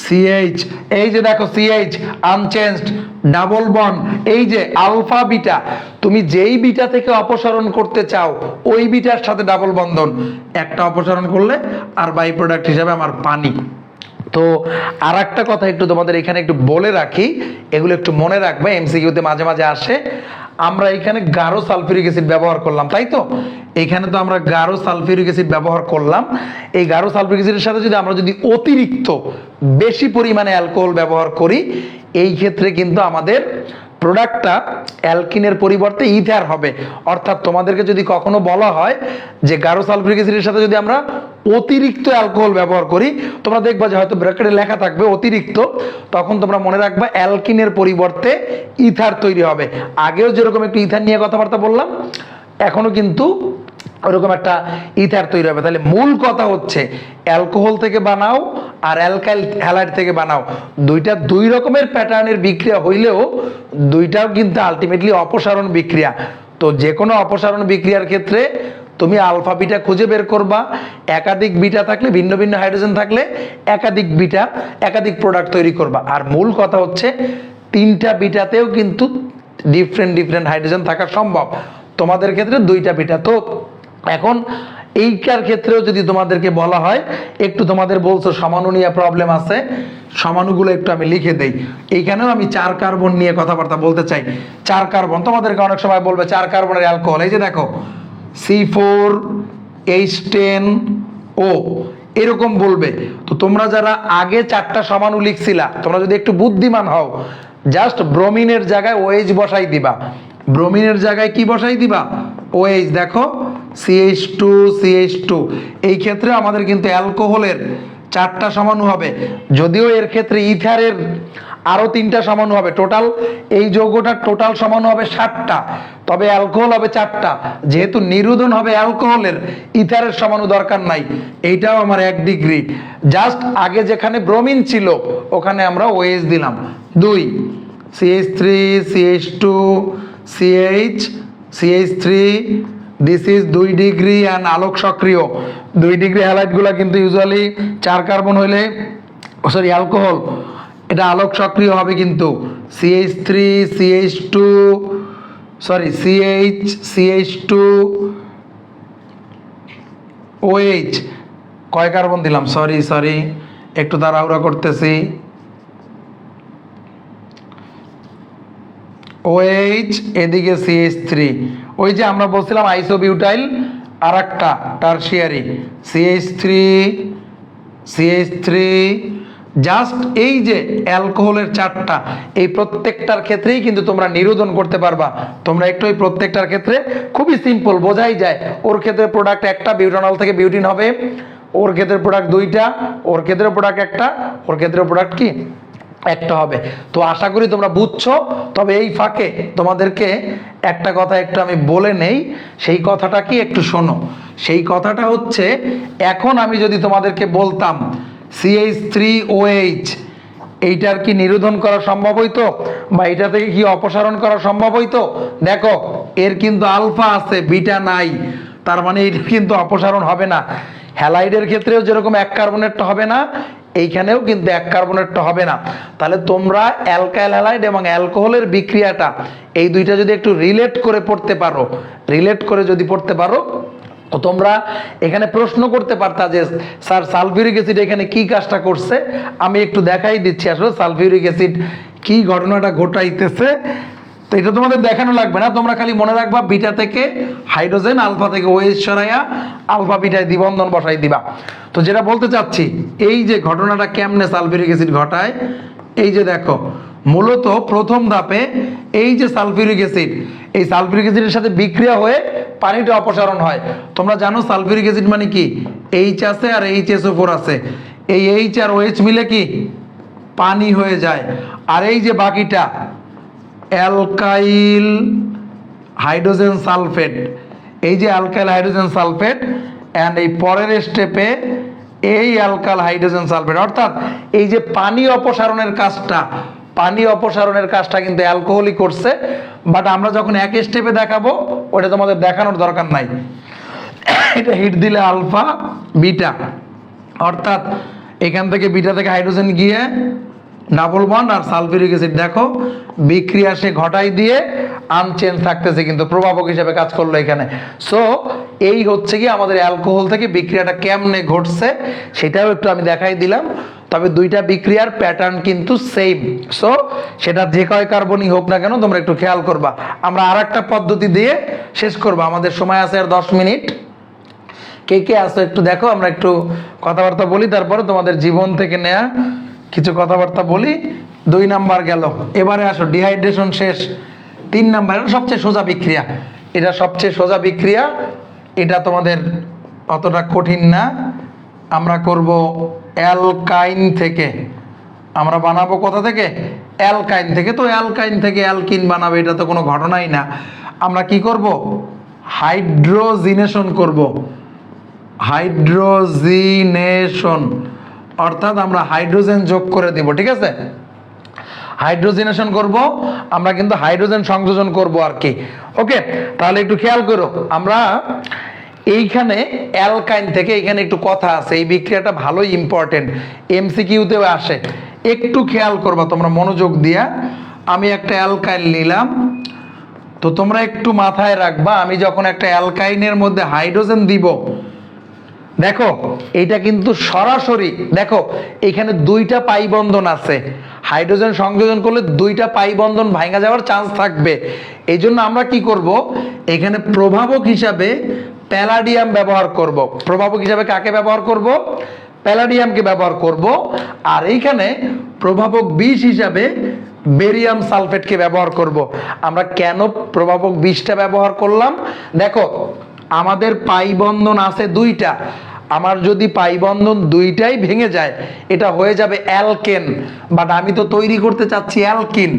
CH, এই যে দেখো CH আনচেঞ্জড ডাবল বন্ড, এই যে আলফা বিটা, তুমি যেই বিটা থেকে অপসারণ করতে চাও ওই বিটার সাথে ডাবল বন্ধন, একটা অপসারণ করলে আর বাই প্রোডাক্ট হিসাবে আমার পানি। তো আর একটা কথা একটু তোমাদের এখানে একটু বলে রাখি, এগুলো একটু মনে রাখবে, এমসিকিউতে মাঝে মাঝে আসে। আমরা এখানে গাঢ় সালফিউরিক অ্যাসিড ব্যবহার করলাম, তাই তো এখানে তো আমরা গাঢ় সালফিউরিক অ্যাসিড ব্যবহার করলাম। এই গাঢ় সালফিউরিক অ্যাসিডের সাথে যদি আমরা অতিরিক্ত বেশি পরিমাণে অ্যালকোহল ব্যবহার করি, এই ক্ষেত্রে কিন্তু আমাদের প্রোডাক্টটা অ্যালকিনের পরিবর্তে ইথার হবে। অর্থাৎ তোমাদেরকে যদি কখনো বলা হয় যে গাঢ় সালফিউরিক অ্যাসিডের সাথে যদি আমরা অতিরিক্ত অ্যালকোহল ব্যবহার করি, তোমরা দেখবা যে হয়তো ব্র্যাকেটে লেখা থাকবে অতিরিক্ত, তখন তোমরা মনে রাখবা অ্যালকিনের পরিবর্তে ইথার তৈরি হবে। আগেও যেরকম একটু ইথার নিয়ে কথাবার্তা বললাম, এখনো কিন্তু ওরকম একটা ইথার তৈরি হবে। তাহলে মূল কথা হচ্ছে অ্যালকোহল থেকে বানাও আর অ্যালকাইল হ্যালাইড থেকে বানাও, দুইটা দুই রকমের প্যাটার্নের বিক্রিয়া হইলেও দুইটাও কিন্তু আলটিমেটলি অপসারণ বিক্রিয়া। তো যে কোনো অপসারণ বিক্রিয়ার ক্ষেত্রে তুমি আলফা বিটা খুঁজে বের করবা, একাধিক বিটা থাকলে, ভিন্ন ভিন্ন হাইড্রোজেন থাকলে একাধিক বিটা, একাধিক প্রোডাক্ট তৈরি করবা। আর মূল কথা হচ্ছে তিনটা বিটাতেও কিন্তু ডিফারেন্ট ডিফারেন্ট হাইড্রোজেন থাকা সম্ভব, তোমাদের ক্ষেত্রে দুইটা বিটা। তো এখন এইটার ক্ষেত্রেও যদি তোমাদেরকে বলা হয়, একটু তোমাদের বলছো সমাণু নিয়ে প্রবলেম আছে, সমাণুগুলো একটু আমি লিখে দেই। এইখানেও আমি 4 কার্বন নিয়ে কথাবার্তা বলতে চাই। 4 কার্বন তোমাদেরকে অনেক সময় বলবে 4 কার্বনের অ্যালকোহল, এই যে দেখো C4H10O এরকম বলবে। তো তোমরা যারা আগে 4টা সমাণু লিখছিলা, তোমরা যদি একটু বুদ্ধিমান হও, জাস্ট ব্রোমিনের জায়গায় OH বসাই দিবা। ব্রোমিনের জায়গায় কি বসাই দিবা? OH। দেখো CH2 CH2, এই ক্ষেত্রে আমাদের কিন্তু অ্যালকোহলের 4টা সমাণু হবে, যদিও এর ক্ষেত্রে ইথারের আরো 3টা সমাণু হবে। টোটাল এই যৌগটার টোটাল সমাণু হবে 7টা, তবে অ্যালকোহল হবে 4টা। যেহেতু নিরোধন হবে অ্যালকোহলের, ইথারের সমাণু দরকার নাই। এইটাও আমার 1 ডিগ্রি। জাস্ট আগে যেখানে ব্রোমিন ছিল ওখানে আমরা OH দিলাম। 2 CH3 CH2 CH CH3, this is 2 degree and আলোক সক্রিয়। 2 ডিগ্রি হ্যালাইডগুলো কিন্তু ইউজুয়ালি 4 কার্বন হইলে, সরি অ্যালকোহল, এটা আলোক সক্রিয় হবে কিন্তু। CH3 CH2, sorry CH2 OH, কয় কার্বন দিলাম, সরি একটু তাড়াহুড়া করতেছি। OH, এদিকে CH3, ওই যে আমরা বলছিলাম আইসোবিউটাইল আর একটা টারশিয়ারি, CH3 জাস্ট এই যে অ্যালকোহলের 4টা, এই প্রত্যেকটার ক্ষেত্রেই কিন্তু তোমরা নিরোধন করতে পারবা। তোমরা একটু এই প্রত্যেকটার ক্ষেত্রে খুবই সিম্পল, বোঝাই যায়। ওর ক্ষেত্রে প্রোডাক্ট একটা, বিউটানল থেকে বিউটিন হবে। ওর ক্ষেত্রে প্রোডাক্ট 2টা, ওর ক্ষেত্রে প্রোডাক্ট একটা, ওর ক্ষেত্রে প্রোডাক্ট কি একটা হবে। তো আশা করি তোমরা বুঝছো। তবে এই ফাঁকে তোমাদেরকে একটা কথা একটু আমি বলে নেই, সেই কথাটা কি একটু শোনো। সেই কথাটা হচ্ছে, এখন আমি যদি তোমাদেরকে বলতাম CH3OH, এইটার কি নিরোধন করা সম্ভব হইতো, বা এটা থেকে কি অপসারণ করা সম্ভব হইতো? দেখো এর কিন্তু আলফা আছে, বিটা নাই, তার মানে এটা কিন্তু অপসারণ হবে না। হ্যালাইডের ক্ষেত্রেও যেরকম এক কার্বনেটটা হবে না, এইখানেও কিন্তু এক কার্বনেটটা হবে না। তাহলে তোমরা অ্যালকাইল হ্যালাইড এবং অ্যালকোহলের বিক্রিয়াটা এই দুইটা যদি একটু রিলেট করে পড়তে পারো, রিলেট করে যদি পড়তে পারো, তো তোমরা এখানে প্রশ্ন করতে পারতা যে স্যার সালফিউরিক অ্যাসিড এখানে কি কাজটা করছে। আমি একটু দেখাই দিচ্ছি আসলে সালফিউরিক অ্যাসিড কি ঘটনাটা ঘটাইতেছে। তো এটা তোমাদের দেখানো লাগবে না, তোমরা খালি মনে রাখবা বিটা থেকে হাইড্রোজেন, আলফা থেকে ওএইচ সরাইয়া আলফা বিটায় দ্বিবন্ধন বসাই দিবা। তো যেটা বলতে চাচ্ছি, এই যে ঘটনাটা কেমনে সালফিউরিক অ্যাসিড ঘটায়, এই যে দেখো মূলত প্রথম ধাপে এই যে সালফিউরিক অ্যাসিড, এই সালফিউরিক অ্যাসিডের সাথে বিক্রিয়া হয়ে পানিটা অপসারণ হয়। তোমরা জানো সালফিউরিক অ্যাসিড মানে কি, এইচ আছে আর HSO4 আছে, এই এইচ আর ওএইচ মিলে কি পানি হয়ে যায়। আর এই যে বাকিটা অ্যালকাইল হাইড্রোজেন সালফেট, এই যে অ্যালকাইল হাইড্রোজেন সালফেট অ্যান্ড এই পরের স্টেপে এই অ্যালকাইল হাইড্রোজেন সালফেট, অর্থাৎ এই যে পানি অপসারণের কাজটা, পানি অপসারণের কাজটা কিন্তু অ্যালকোহলই করছে। বাট আমরা যখন এক স্টেপে দেখাবো ওটা তোমাদের দেখানোর দরকার নাই। এটা হিট দিলে আলফা বিটা, অর্থাৎ এখান থেকে বিটা থেকে হাইড্রোজেন গিয়ে ডাবল বন্ড আর সালফিউরিক অ্যাসিড দেখো বিক্রিয়া সে ঘটাই দিয়ে আনচেঞ্জ থাকতেছে, কিন্তু প্রভাবক হিসেবে কাজ করলো এখানে। সো এই হচ্ছে কি আমাদের অ্যালকোহল থেকে বিক্রিয়াটা কেমনে ঘটছে সেটাও একটু আমি দেখাই দিলাম। তবে দুইটা বিক্রিয়ার প্যাটার্ন কিন্তু সেম। সো সেটা যে কয় কার্বনই হোক না কেন তোমরা একটু খেয়াল করবা। আমরা আর একটা পদ্ধতি দিয়ে শেষ করবো, আমাদের সময় আছে আর 10 মিনিট। কে কে আসো একটু দেখো, আমরা একটু কথাবার্তা বলি, তারপরে তোমাদের জীবন থেকে নেয়া কিছু কথাবার্তা বলি। 2 নাম্বার গেল, এবারে আসো ডিহাইড্রেশন শেষ। 3 নাম্বার, এটা সবচেয়ে সোজা বিক্রিয়া, এটা সবচেয়ে সোজা বিক্রিয়া, এটা তোমাদের অতটা কঠিন না। আমরা করব অ্যালকাইন থেকে, আমরা বানাবো কোথা থেকে, অ্যালকাইন থেকে। তো অ্যালকাইন থেকে অ্যালকিন বানাবে, এটা তো কোনো ঘটনাই না। আমরা কি করব, হাইড্রোজিনেশন করব, হাইড্রোজিনেশন, অর্থাৎ আমরা হাইড্রোজেন যোগ করে দিব, ঠিক আছে। হাইড্রোজিনেশন করব আমরা, কিন্তু হাইড্রোজেন সংযোজন করব আর কি। ওকে, তাহলে একটু খেয়াল করো, আমরা এইখানে অ্যালকাইন থেকে, এখানে একটু কথা আছে, এই বিক্রিয়াটা ভালোই ইম্পর্টেন্ট, MCQতেও আসে, একটু খেয়াল করবা তোমরা মনোযোগ দিয়া। আমি একটা অ্যালকাইন নিলাম, তো তোমরা একটু মাথায় রাখবা, আমি যখন একটা অ্যালকাইনের মধ্যে হাইড্রোজেন দিব, দেখো এটা কিন্তু সরাসরি, দেখো এখানে 2টা পাই বন্ধন আছে, হাইড্রোজেন সংযোজন করলে 2টা পাই বন্ধন ভাঙা যাওয়ার চান্স থাকবে। এই জন্য আমরা কি করব, এখানে প্রভাবক হিসাবে প্যালাডিয়াম ব্যবহার করব। প্রভাবক হিসাবে কাকে ব্যবহার করব, প্যালাডিয়ামকে ব্যবহার করব। আর এইখানে প্রভাবক বিষ হিসাবে বেরিয়াম সালফেটকে ব্যবহার করব। আমরা কেন প্রভাবক বিষটা ব্যবহার করলাম, দেখো আমাদের পাই বন্ধন আছে 2টা, আমার যদি পাই বন্ধন 2টাই ভেঙে যায় এটা হয়ে যাবে অ্যালকেন, বাট আমি তো তৈরি করতে চাচ্ছি অ্যালকিন।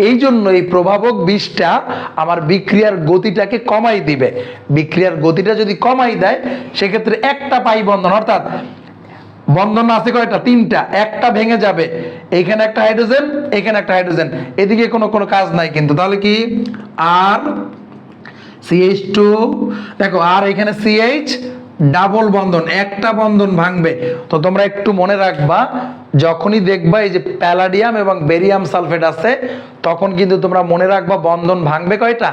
এই জন্য এই প্রভাবক বিষটা আমার বিক্রিয়ার গতিটাকে কমাই দিবে। বিক্রিয়ার গতিটা যদি কমাই দেয় সেক্ষেত্রে একটা পাই বন্ধন, অর্থাৎ বন্ধন আছে কয়টা, 3টা, একটা ভেঙে যাবে, এইখানে একটা হাইড্রোজেন, এখানে একটা হাইড্রোজেন, এদিকে কোনো কাজ নাই কিন্তু। তাহলে কি আর CH2, দেখো আর এখানে CH ডাবল বন্ধন, একটা বন্ধন ভাঙবে। তো তোমরা একটু মনে রাখবা, যখনই দেখবা এই যে প্যালাডিয়াম এবং বেরিয়াম সালফেট আছে, তখন কিন্তু তোমরা মনে রাখবা বন্ধন ভাঙবে কয়টা,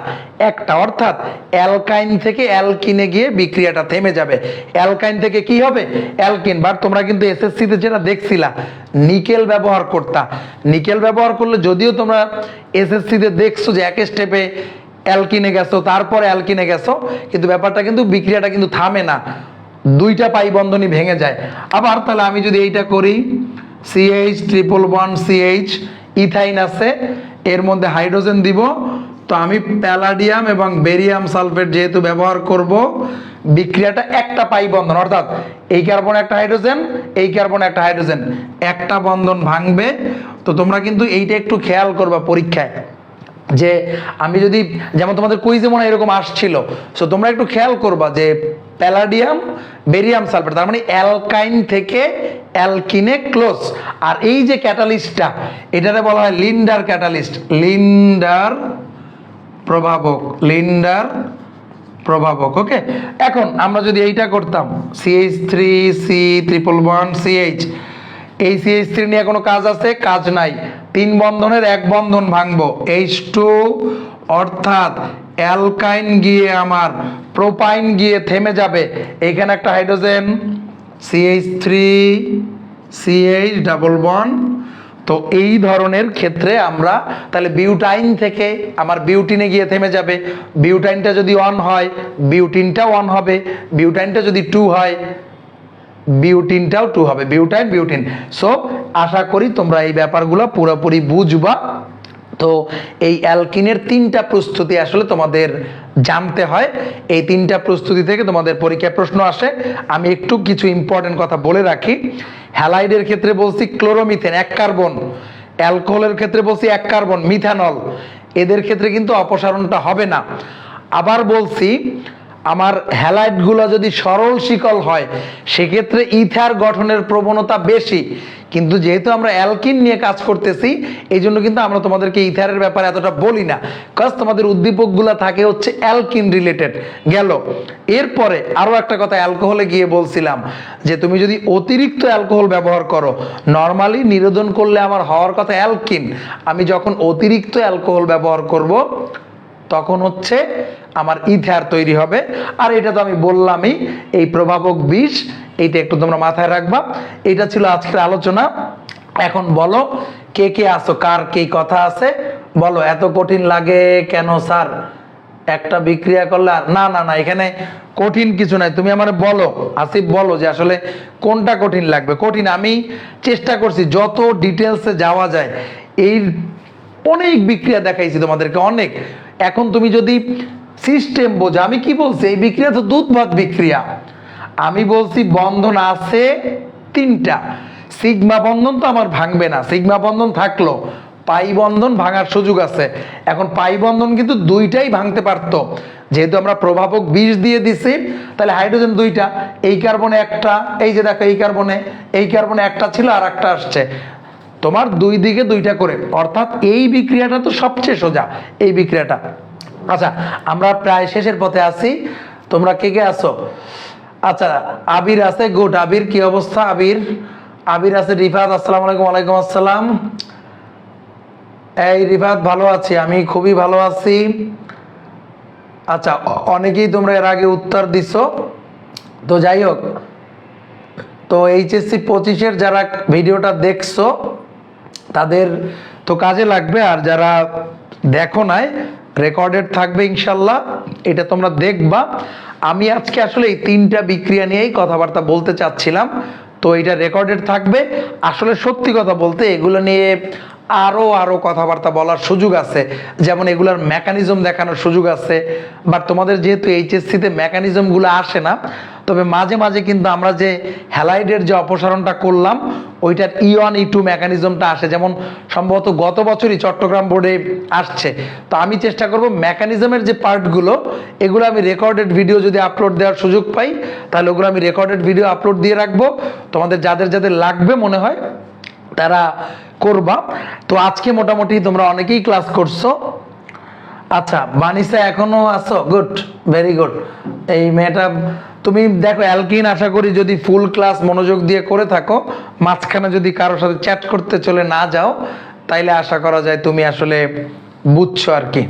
একটা, অর্থাৎ অ্যালকাইন থেকে অ্যালকিনে গিয়ে বিক্রিয়াটা থেমে যাবে। অ্যালকাইন থেকে কি হবে, অ্যালকিন। বাট তোমরা কিন্তু SSCতে যেটা দেখছিলা নিকেল ব্যবহার করতা, নিকেল ব্যবহার করলে যদিও তোমরা SSCতে দেখছো যে এক স্টেপে অ্যালকিনে গেছো, তারপরে অ্যালকিনে গেছো, কিন্তু ব্যাপারটা কিন্তু বিক্রিয়াটা কিন্তু থামে না, 2টা পাই বন্ধনই ভেঙে যায়। আবার তাহলে আমি যদি এইটা করি, CH triple bond CH, ethyne আছে, এর মধ্যে হাইড্রোজেন দিব, তো আমি প্যালাডিয়াম এবং বেরিয়াম সালফেট যেহেতু ব্যবহার করব, বিক্রিয়াটা একটা পাই বন্ধন, অর্থাৎ এই কার্বন একটা হাইড্রোজেন, এই কার্বন একটা হাইড্রোজেন, একটা বন্ধন ভাঙবে। তো তোমরা কিন্তু এইটা একটু খেয়াল করবা পরীক্ষায়, যে আমি যদি, যেমন তোমাদের কুইজে মনে এরকম আসছিল, সো তোমরা একটু খেয়াল করবা যে প্যালাডিয়াম বেরিয়াম সালফেট, তার মানে অ্যালকাইন থেকে অ্যালকিনে ক্লোজ। আর এই যে ক্যাটালিস্টটা, এটারে বলা হয় লিন্ডার ক্যাটালিস্ট, লিন্ডার প্রভাবক, লিন্ডার প্রভাবক। ওকে, এখন আমরা যদি এইটা করতাম CH3C111CH, এই CH3 নিয়ে কোনো কাজ আছে? কাজ নাই। 3 বন্ধনের এক বন্ধন ভাঙবো, H2, অর্থাৎ অ্যালকাইন গিয়ে আমার প্রোপাইন গিয়ে থেমে যাবে, এইখানে একটা হাইড্রোজেন CH3CH ডাবল বন্ড। তো এই ধরনের ক্ষেত্রে আমরা তাহলে বিউটাইন থেকে আমার বিউটিনে গিয়ে থেমে যাবে, বিউটাইনটা যদি 1 হয় বিউটিনটাও 1 হবে, বিউটাইনটা যদি 2 হয় বিউটিনটাও 2 হবে, বিউটাইন বিউটিন। সো আশা করি তোমরা এই ব্যাপারগুলো পুরোপুরি বুঝবা। তো এই অ্যালকিনের 3টা প্রস্তুতি আসলে তোমাদের জানতে হয়, এই 3টা প্রস্তুতি থেকে তোমাদের পরীক্ষায় প্রশ্ন আসে। আমি একটু কিছু ইম্পর্টেন্ট কথা বলে রাখি। হ্যালাইডের ক্ষেত্রে বলছি ক্লোরোমিথেন 1 কার্বন, অ্যালকোহলের ক্ষেত্রে বলছি 1 কার্বন মিথানল, এদের ক্ষেত্রে কিন্তু অপসারণটা হবে না। আবার বলছি আমার হ্যালাইডগুলো যদি সরল শিকল হয় সেক্ষেত্রে ইথার গঠনের প্রবণতা বেশি, কিন্তু যেহেতু আমরা অ্যালকিন নিয়ে কাজ করতেছি এই জন্য কিন্তু আমরা তোমাদেরকে ইথারের ব্যাপারে এতটা বলি না, কারণ তোমাদের উদ্দীপকগুলো থাকে হচ্ছে অ্যালকিন রিলেটেড। গেল এরপরে আরও একটা কথা অ্যালকোহলে গিয়ে বলছিলাম যে তুমি যদি অতিরিক্ত অ্যালকোহল ব্যবহার করো, নর্মালি নিরোধন করলে আমার হওয়ার কথা অ্যালকিন, আমি যখন অতিরিক্ত অ্যালকোহল ব্যবহার করব তখন হচ্ছে আমার ইথার তৈরি হবে। আর এটা তো আমি বললামই, এই প্রভাবক বিষ, এইটা একটু তোমরা মাথায় রাখবা। এটা ছিল আজকের আলোচনা। এখন বলো কে কে আসো, কার কি কথা আছে বলো। এত কঠিন লাগে কেন স্যার? একটা বিক্রিয়া করলে না না না, এখানে কঠিন কিছু নাই। তুমি আমার বলো, আসিফ বলো যে আসলে কোনটা কঠিন লাগবে। কঠিন আমি চেষ্টা করছি যত ডিটেলসে যাওয়া যায়, এই অনেক বিক্রিয়া দেখাইছি তোমাদেরকে অনেক। এখন তুমি যদি সিস্টেম বোঝো, আমি কি বলছি এই বিক্রিয়া তো দুধ ভাত বিক্রিয়া, আমি বলছি বন্ধন আছে 3টা। সিগমা বন্ধন তো আমার ভাঙবে না, সিগমা বন্ধন থাকলো পাই বন্ধন ভাঙার সুযোগ আছে। এখন পাই বন্ধন কিন্তু 2টাই ভাঙতে পারতো, যেহেতু আমরা প্রভাবক বিষ দিয়ে দিছি তাহলে হাইড্রোজেন 2টা, এই কার্বনে একটা, এই যে দেখো এই কার্বনে একটা ছিল আর একটা আসছে, তোমার 2 দিকে 2টা করে, অর্থাৎ এই বিক্রিয়াটা তো সবচেয়ে সোজা এই বিক্রিয়াটা। আচ্ছা আমরা প্রায় শেষের পথে আছি, তোমরা কে কে আছো? আচ্ছা আবির আছে, গুড। আবির কি অবস্থা? আবির আছে। রিফাত আসসালামু আলাইকুম। ওয়ালাইকুম আসসালাম। এই রিফাত ভালো আছি, আমি খুবই ভালো আছি। আচ্ছা অনেকেই তোমরা এর আগে উত্তর দিছো, তো যাই হোক, তো HSC 25-এর যারা ভিডিওটা দেখছো তাদের তো কাজে লাগবে, আর যারা দেখো নাই রেকর্ডেড থাকবে ইনশাল্লাহ, এটা তোমরা দেখবা। আমি আজকে আসলে এই 3টা বিক্রিয়া নিয়েই কথাবার্তা বলতে চাচ্ছিলাম, তো এটা রেকর্ডেড থাকবে। আসলে সত্যি কথা বলতে এগুলো নিয়ে আরো কথাবার্তা বলার সুযোগ আছে, যেমন এগুলার মেকানিজম দেখানোর সুযোগ আছে। বাট তোমাদের যেহেতু HSC-তে মেকানিজমগুলো আসে না, তবে মাঝে মাঝে কিন্তু আমরা যে হ্যালাইডের যে অপসারণটা করলাম ওইটার E1 E2 মেকানিজমটা আসে, যেমন সম্ভবত গত বছরই চট্টগ্রাম বোর্ডে আসছে। তো আমি চেষ্টা করব মেকানিজমের যে পার্টগুলো এগুলো আমি রেকর্ডেড ভিডিও যদি আপলোড দেওয়ার সুযোগ পাই তাহলে ওগুলো আমি রেকর্ডেড ভিডিও আপলোড দিয়ে রাখবো, তোমাদের যাদের যাদের লাগবে মনে হয় তারা করবা। তো আজকে মোটামুটি তোমরা অনেকেই ক্লাস করছো। আচ্ছা মানিসা এখনো আছো, গুড, ভেরি গুড। এই মেয়েটা তুমি দেখো অ্যালকিন, আশা করি যদি ফুল ক্লাস মনোযোগ দিয়ে করে থাকো, মাঝখানে যদি কারোর সাথে চ্যাট করতে চলে না যাও তাইলে আশা করা যায় তুমি আসলে বুঝছো আর কি।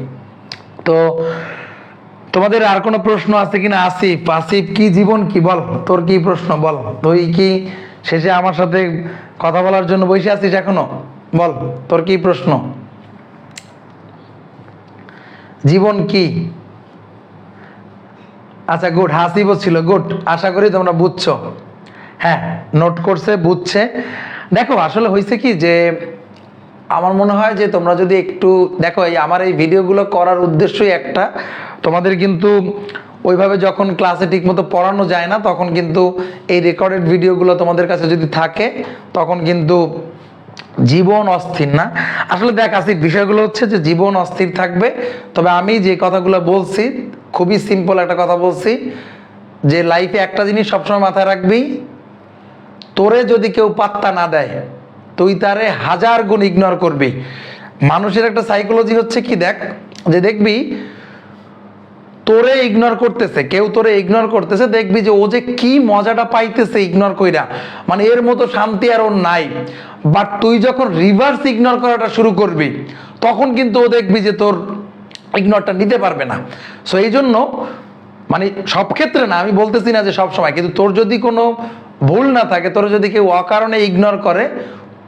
তো তোমাদের আর কোনো প্রশ্ন আছে কিনা? আসিফ কি জীবন কি বল, তোর কি প্রশ্ন বল। তুই কি শেষে আমার সাথে কথা বলার জন্য বসে আছিস এখনো? বল তোর কি প্রশ্ন, জীবন কি? আচ্ছা গুড, হাসিবও ছিল, গুড। আশা করি তোমরা বুঝছো, হ্যাঁ নোট করছে, বুঝছে। দেখো আসলে হয়েছে কি যে আমার মনে হয় যে তোমরা যদি একটু দেখো, এই আমার এই ভিডিওগুলো করার উদ্দেশ্যই একটা, তোমাদের কিন্তু ওইভাবে যখন ক্লাসে ঠিকমতো পড়ানো যায় না তখন কিন্তু এই রেকর্ডেড ভিডিওগুলো তোমাদের কাছে যদি থাকে তখন কিন্তু জীবন অস্থির না। আসলে দেখ আসিফ, বিষয়গুলো হচ্ছে যে জীবন অস্থির থাকবে, তবে আমি যে কথাগুলো বলছি খুবই সিম্পল একটা কথা বলছি, যে লাইফে একটা জিনিস সবসময় মাথায় রাখবি, তোরে যদি কেউ পাত্তা না দেয় তুই তারে 1000 গুণ ইগনোর করবি। মানুষের একটা সাইকোলজি হচ্ছে কি, দেখ যে দেখবি তোরে ইগনোর করতেছে, কেউ তোরে ইগনোর করতেছে, দেখবি যে ও যে কি মজাটা পাইতেছে ইগনোর কইরা, মানে এর মতো শান্তি আর ওর নাই। বাট তুই যখন রিভার্স ইগনোর করাটা শুরু করবি তখন কিন্তু ও দেখবি যে তোর ইগনোরটা নিতে পারবে না। সো এই জন্য মানে সব ক্ষেত্রে না, আমি বলতেছি না যে সব সময়, কিন্তু তোর যদি কোনো ভুল না থাকে, তোর যদি কেউ অকারণে ইগনোর করে,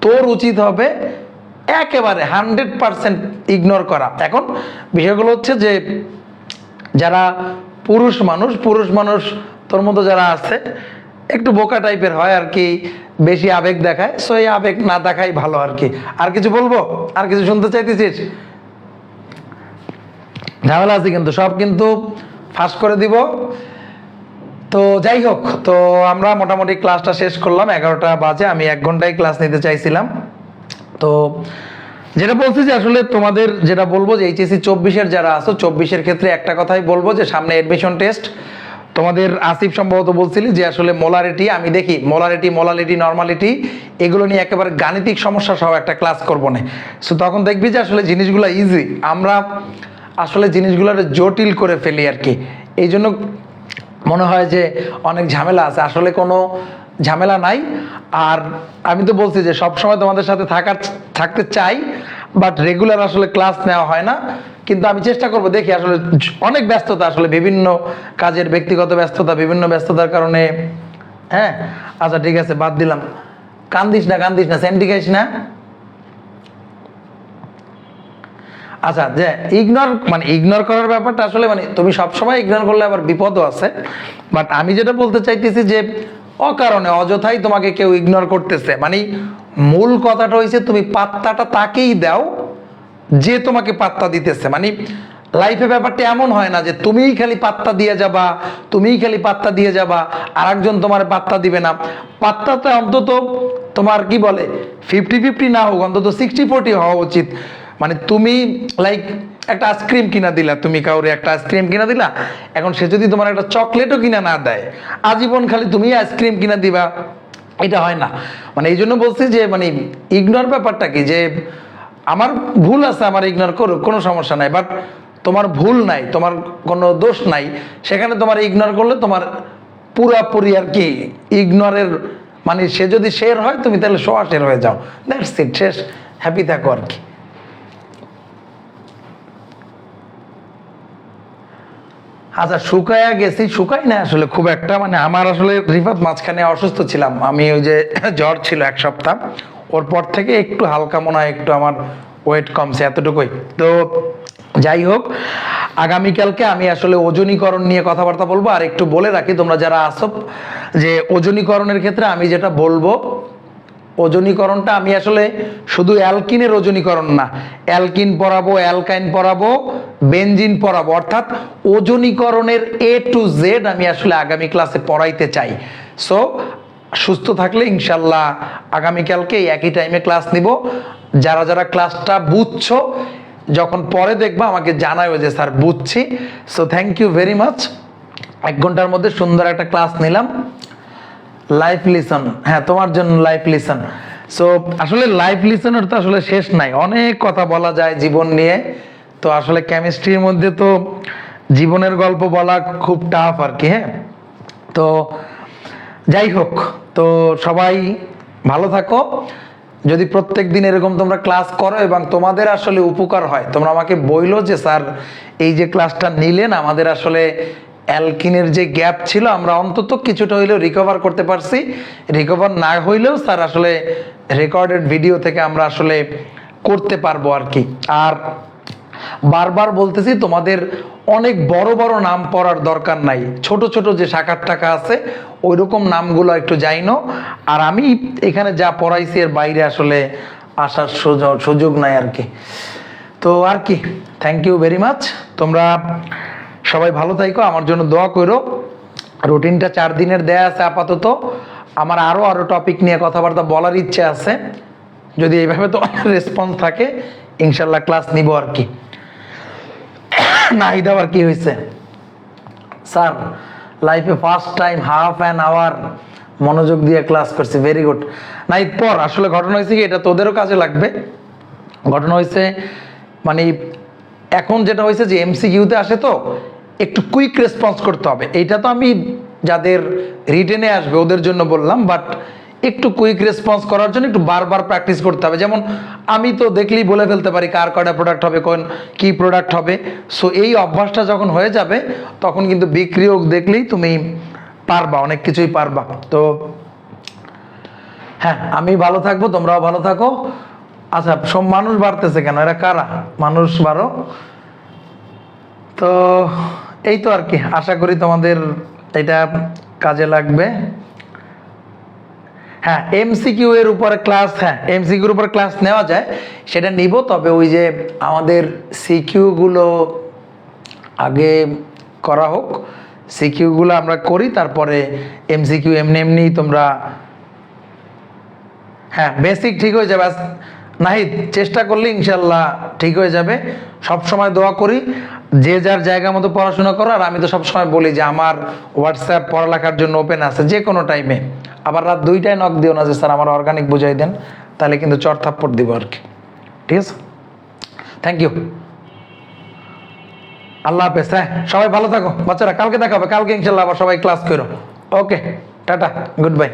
তোর উচিত হবে একেবারে 100% ইগনোর করা। এখন বিষয়গুলো হচ্ছে যে যারা পুরুষ মানুষ তোর মতো যারা আছে একটু বোকা টাইপের হয় আর কি, বেশি আবেগ দেখায়, সো এই আবেগ না দেখাই ভালো আর কি। আর কিছু বলবো? আর কিছু শুনতে চাইতেছিস? ঝামেলা আছে কিন্তু, সব কিন্তু ফাঁস করে দিব। তো যাই হোক, তো আমরা মোটামুটি ক্লাসটা শেষ করলাম, 11টা বাজে। আমি 1 ঘন্টায় ক্লাস নিতে চাইছিলাম। তো যেটা বলছি যে আসলে তোমাদের যেটা বলবো যে এইচএসসি 24-এর যারা আছো, 24-এর ক্ষেত্রে একটা কথাই বলবো যে সামনে অ্যাডমিশন টেস্ট। তোমাদের আসিফ সম্ভবত বলছিলি যে আসলে মোলারিটি, আমি দেখি মোলালিটি, নর্মালিটি এগুলো নিয়ে একেবারে গাণিতিক সমস্যা সহ একটা ক্লাস করবো না। সো তখন দেখবি যে আসলে জিনিসগুলো ইজি, আমরা আসলে জিনিসগুলোর জটিল করে ফেলি আর কি। এই জন্য মনে হয় যে অনেক ঝামেলা আছে, আসলে কোনো ঝামেলা নাই। আর আমি তো বলছি যে সবসময় তোমাদের সাথে থাকতে চাই, বাট রেগুলার আসলে ক্লাস নেওয়া হয় না। কিন্তু আমি চেষ্টা করব, দেখি আসলে অনেক ব্যস্ততা, আসলে বিভিন্ন কাজের ব্যক্তিগত ব্যস্ততা, বিভিন্ন ব্যস্ততার কারণে। হ্যাঁ আচ্ছা ঠিক আছে, বাদ দিলাম। কান্দিস না, সেন্টি খাইস না। আচ্ছা, যে ইগনোর করার ব্যাপারটা আসলে মানে তুমি সবসময় ইগনোর করলে আবার বিপদও আছে। বাট আমি যেটা বলতে চাইতেছি যে অকারণে অযথাই তোমাকে কেউ ইগনোর করতেছে, মানে মূল কথাটা হয়েছে তুমি পাত্তাটা তাকেই দাও যে তোমাকে পাত্তা দিতেছে। মানে লাইফে ব্যাপারটা এমন হয় না যে তুমিই খালি পাত্তা দিয়ে যাবা আর একজন তোমার পাত্তা দিবে না। পাত্তাটা অন্তত তোমার কি বলে 50-50 না হোক, অন্তত 60-40 হওয়া উচিত। মানে তুমি লাইক একটা আইসক্রিম কিনা দিলা, তুমি কাউরে একটা আইসক্রিম কিনা দিলা, এখন সে যদি তোমার একটা চকলেটও কিনা না দেয়, আজীবন খালি তুমি আইসক্রিম কিনা দিবা, এটা হয় না। মানে এই জন্য বলছি যে মানে ইগনোর ব্যাপারটা কি, যে আমার ভুল আছে, আমার ইগনোর করো, কোনো সমস্যা নাই। বাট তোমার ভুল নাই, তোমার কোনো দোষ নাই, সেখানে তোমার ইগনোর করলে তোমার পুরাপুরি আর কি ইগনোরের মানে সে যদি শের হয়, তুমি তাহলে সোয়া শের হয়ে যাও, দ্যাটস ইট, শেষ, হ্যাপি থাকো আর কি। আচ্ছা, শুকায়া গেছি, শুকাই না আসলে খুব একটা, মানে আমার আসলে রিফাত মাঝখানে অসুস্থ ছিলাম, আমি ওই যে জ্বর ছিল 1 সপ্তাহ, ওর পর থেকে একটু হালকা মনে হয়, একটু আমার ওয়েট কমছে, এতটুকুই। তো যাই হোক, আগামীকালকে আমি আসলে ওজনীকরণ নিয়ে কথাবার্তা বলবো। আর একটু বলে রাখি তোমরা যারা আসো, যে ওজনীকরণের ক্ষেত্রে আমি যেটা বলবো, ওজনীকরণটা আমি আসলে শুধু অ্যালকিনের ওজনীকরণ না, অ্যালকিন পড়াবো, অ্যালকাইন পড়াবো, বেনজিন পড়াবো, অর্থাৎ ওজনীকরণের A to Z আমি আসলে আগামী ক্লাসে পড়াইতে চাই। সো সুস্থ থাকলে ইনশাল্লাহ আগামীকালকে একই টাইমে ক্লাস নিব। যারা যারা ক্লাসটা বুঝছো, যখন পরে দেখবা আমাকে জানাও যে স্যার বুঝছি। So thank you very much. 1 ঘন্টার মধ্যে সুন্দর একটা ক্লাস নিলাম। লাইফ লিসন, হ্যাঁ তোমার জন্য লাইফ লিসন। সো আসলে লাইফ লিসনের তো আসলে শেষ নাই, অনেক কথা বলা যায় জীবন নিয়ে। তো আসলে কেমিস্ট্রির মধ্যে তো জীবনের গল্প বলা খুব টাফ আর কি। হ্যাঁ, তো যাই হোক, তো সবাই ভালো থাকো। যদি প্রত্যেক দিন এরকম তোমরা ক্লাস করো এবং তোমাদের আসলে উপকার হয়, তোমরা আমাকে বইলো যে স্যার এই যে ক্লাসটা নিলেন, আমাদের আসলে অ্যালকিনের যে গ্যাপ ছিল আমরা অন্তত কিছুটা হইলেও রিকভার করতে পারছি। রিকভার না হইলেও স্যার আসলে রেকর্ডেড ভিডিও থেকে আমরা আসলে করতে পারবো আর কি। আর বারবার বলতেছি, তোমাদের অনেক বড় বড় নাম পড়ার দরকার নাই, ছোট ছোট যে শাখার টাকা আছে ওই রকম নামগুলো একটু জাইনো। আর আমি এখানে যা পড়াইছি এর বাইরে আসলে আসার সুযোগ নাই আর কি। তো আর কি, থ্যাংক ইউ ভেরি মাচ। তোমরা সবাই ভালো থাকো, আমার জন্য দোয়া করো। রুটিনটা 4 দিনের দেয়া আছে আপাতত। আমার আরো টপিক নিয়ে কথাবার্তা বলার ইচ্ছে আছে, যদি এইভাবে তো রেসপন্স থাকে ইনশাল্লাহ ক্লাস নিব আর কি। নাহিদ আবার কি হয়েছে? স্যার লাইফে first time half an hour মনোযোগ দিয়ে ক্লাস করছি, ভেরি গুড। নাহিদ পর আসলে ঘটনা হয়েছে কি, এটা তোদেরও কাজে লাগবে। ঘটনা হয়েছে মানে এখন যেটা হয়েছে যে এমসিকিউতে আসে, তো একটু কুইক রেসপন্স করতে হবে। এইটা তো আমি যাদের রিটেনে আসবে ওদের জন্য বললাম, বাট একটু কুইক রেসপন্স করার জন্য একটু বারবার প্র্যাকটিস করতে হবে। যেমন আমি তো দেখলেই বলে ফেলতে পারি কার কয়টা প্রোডাক্ট হবে, কোন কী প্রোডাক্ট হবে। সো এই অভ্যাসটা যখন হয়ে যাবে তখন কিন্তু বিক্রিয়ক দেখলেই তুমি পারবা, অনেক কিছুই পারবা। তো হ্যাঁ, আমি ভালো থাকবো, তোমরাও ভালো থাকো। আচ্ছা, সব মানুষ বাড়তেছে কেন? এরা কারা? মানুষ বাড়ো। তো এই তো আর কি, আশা করি তোমাদের এটা কাজে লাগবে। হ্যাঁ, এমসিকিউ এর উপরে ক্লাস, হ্যাঁ এমসিকিউর উপরে ক্লাস নেওয়া যায়, সেটা নিব। তবে ওই যে আমাদের সিকিউগুলো আগে করা হোক, সিকিউগুলো আমরা করি, তারপরে এমসিকিউ এমনি এমনি তোমরা, হ্যাঁ বেসিক ঠিক হয়ে যাবে। নাহিদ, চেষ্টা করলে ইনশাল্লাহ ঠিক হয়ে যাবে। সব সময় দোয়া করি যে যার জায়গা মতো পড়াশোনা করো। আর আমি তো সবসময় বলি যে আমার হোয়াটসঅ্যাপ পড়ালেখার জন্য ওপেন আছে যে কোনো টাইমে। আবার রাত 2টায় নক দিও না যে স্যার আমার অর্গানিক বুঝাই দেন, তাহলে কিন্তু চর থাপ্পড় দিব আর কি। ঠিক আছে, থ্যাংক ইউ, আল্লাহ হাফেজ। হ্যাঁ, সবাই ভালো থাকো বাচ্চারা, কালকে দেখা হবে। কালকে ইনশাল্লাহ আবার সবাই ক্লাস করো। ওকে, টাটা, গুড বাই।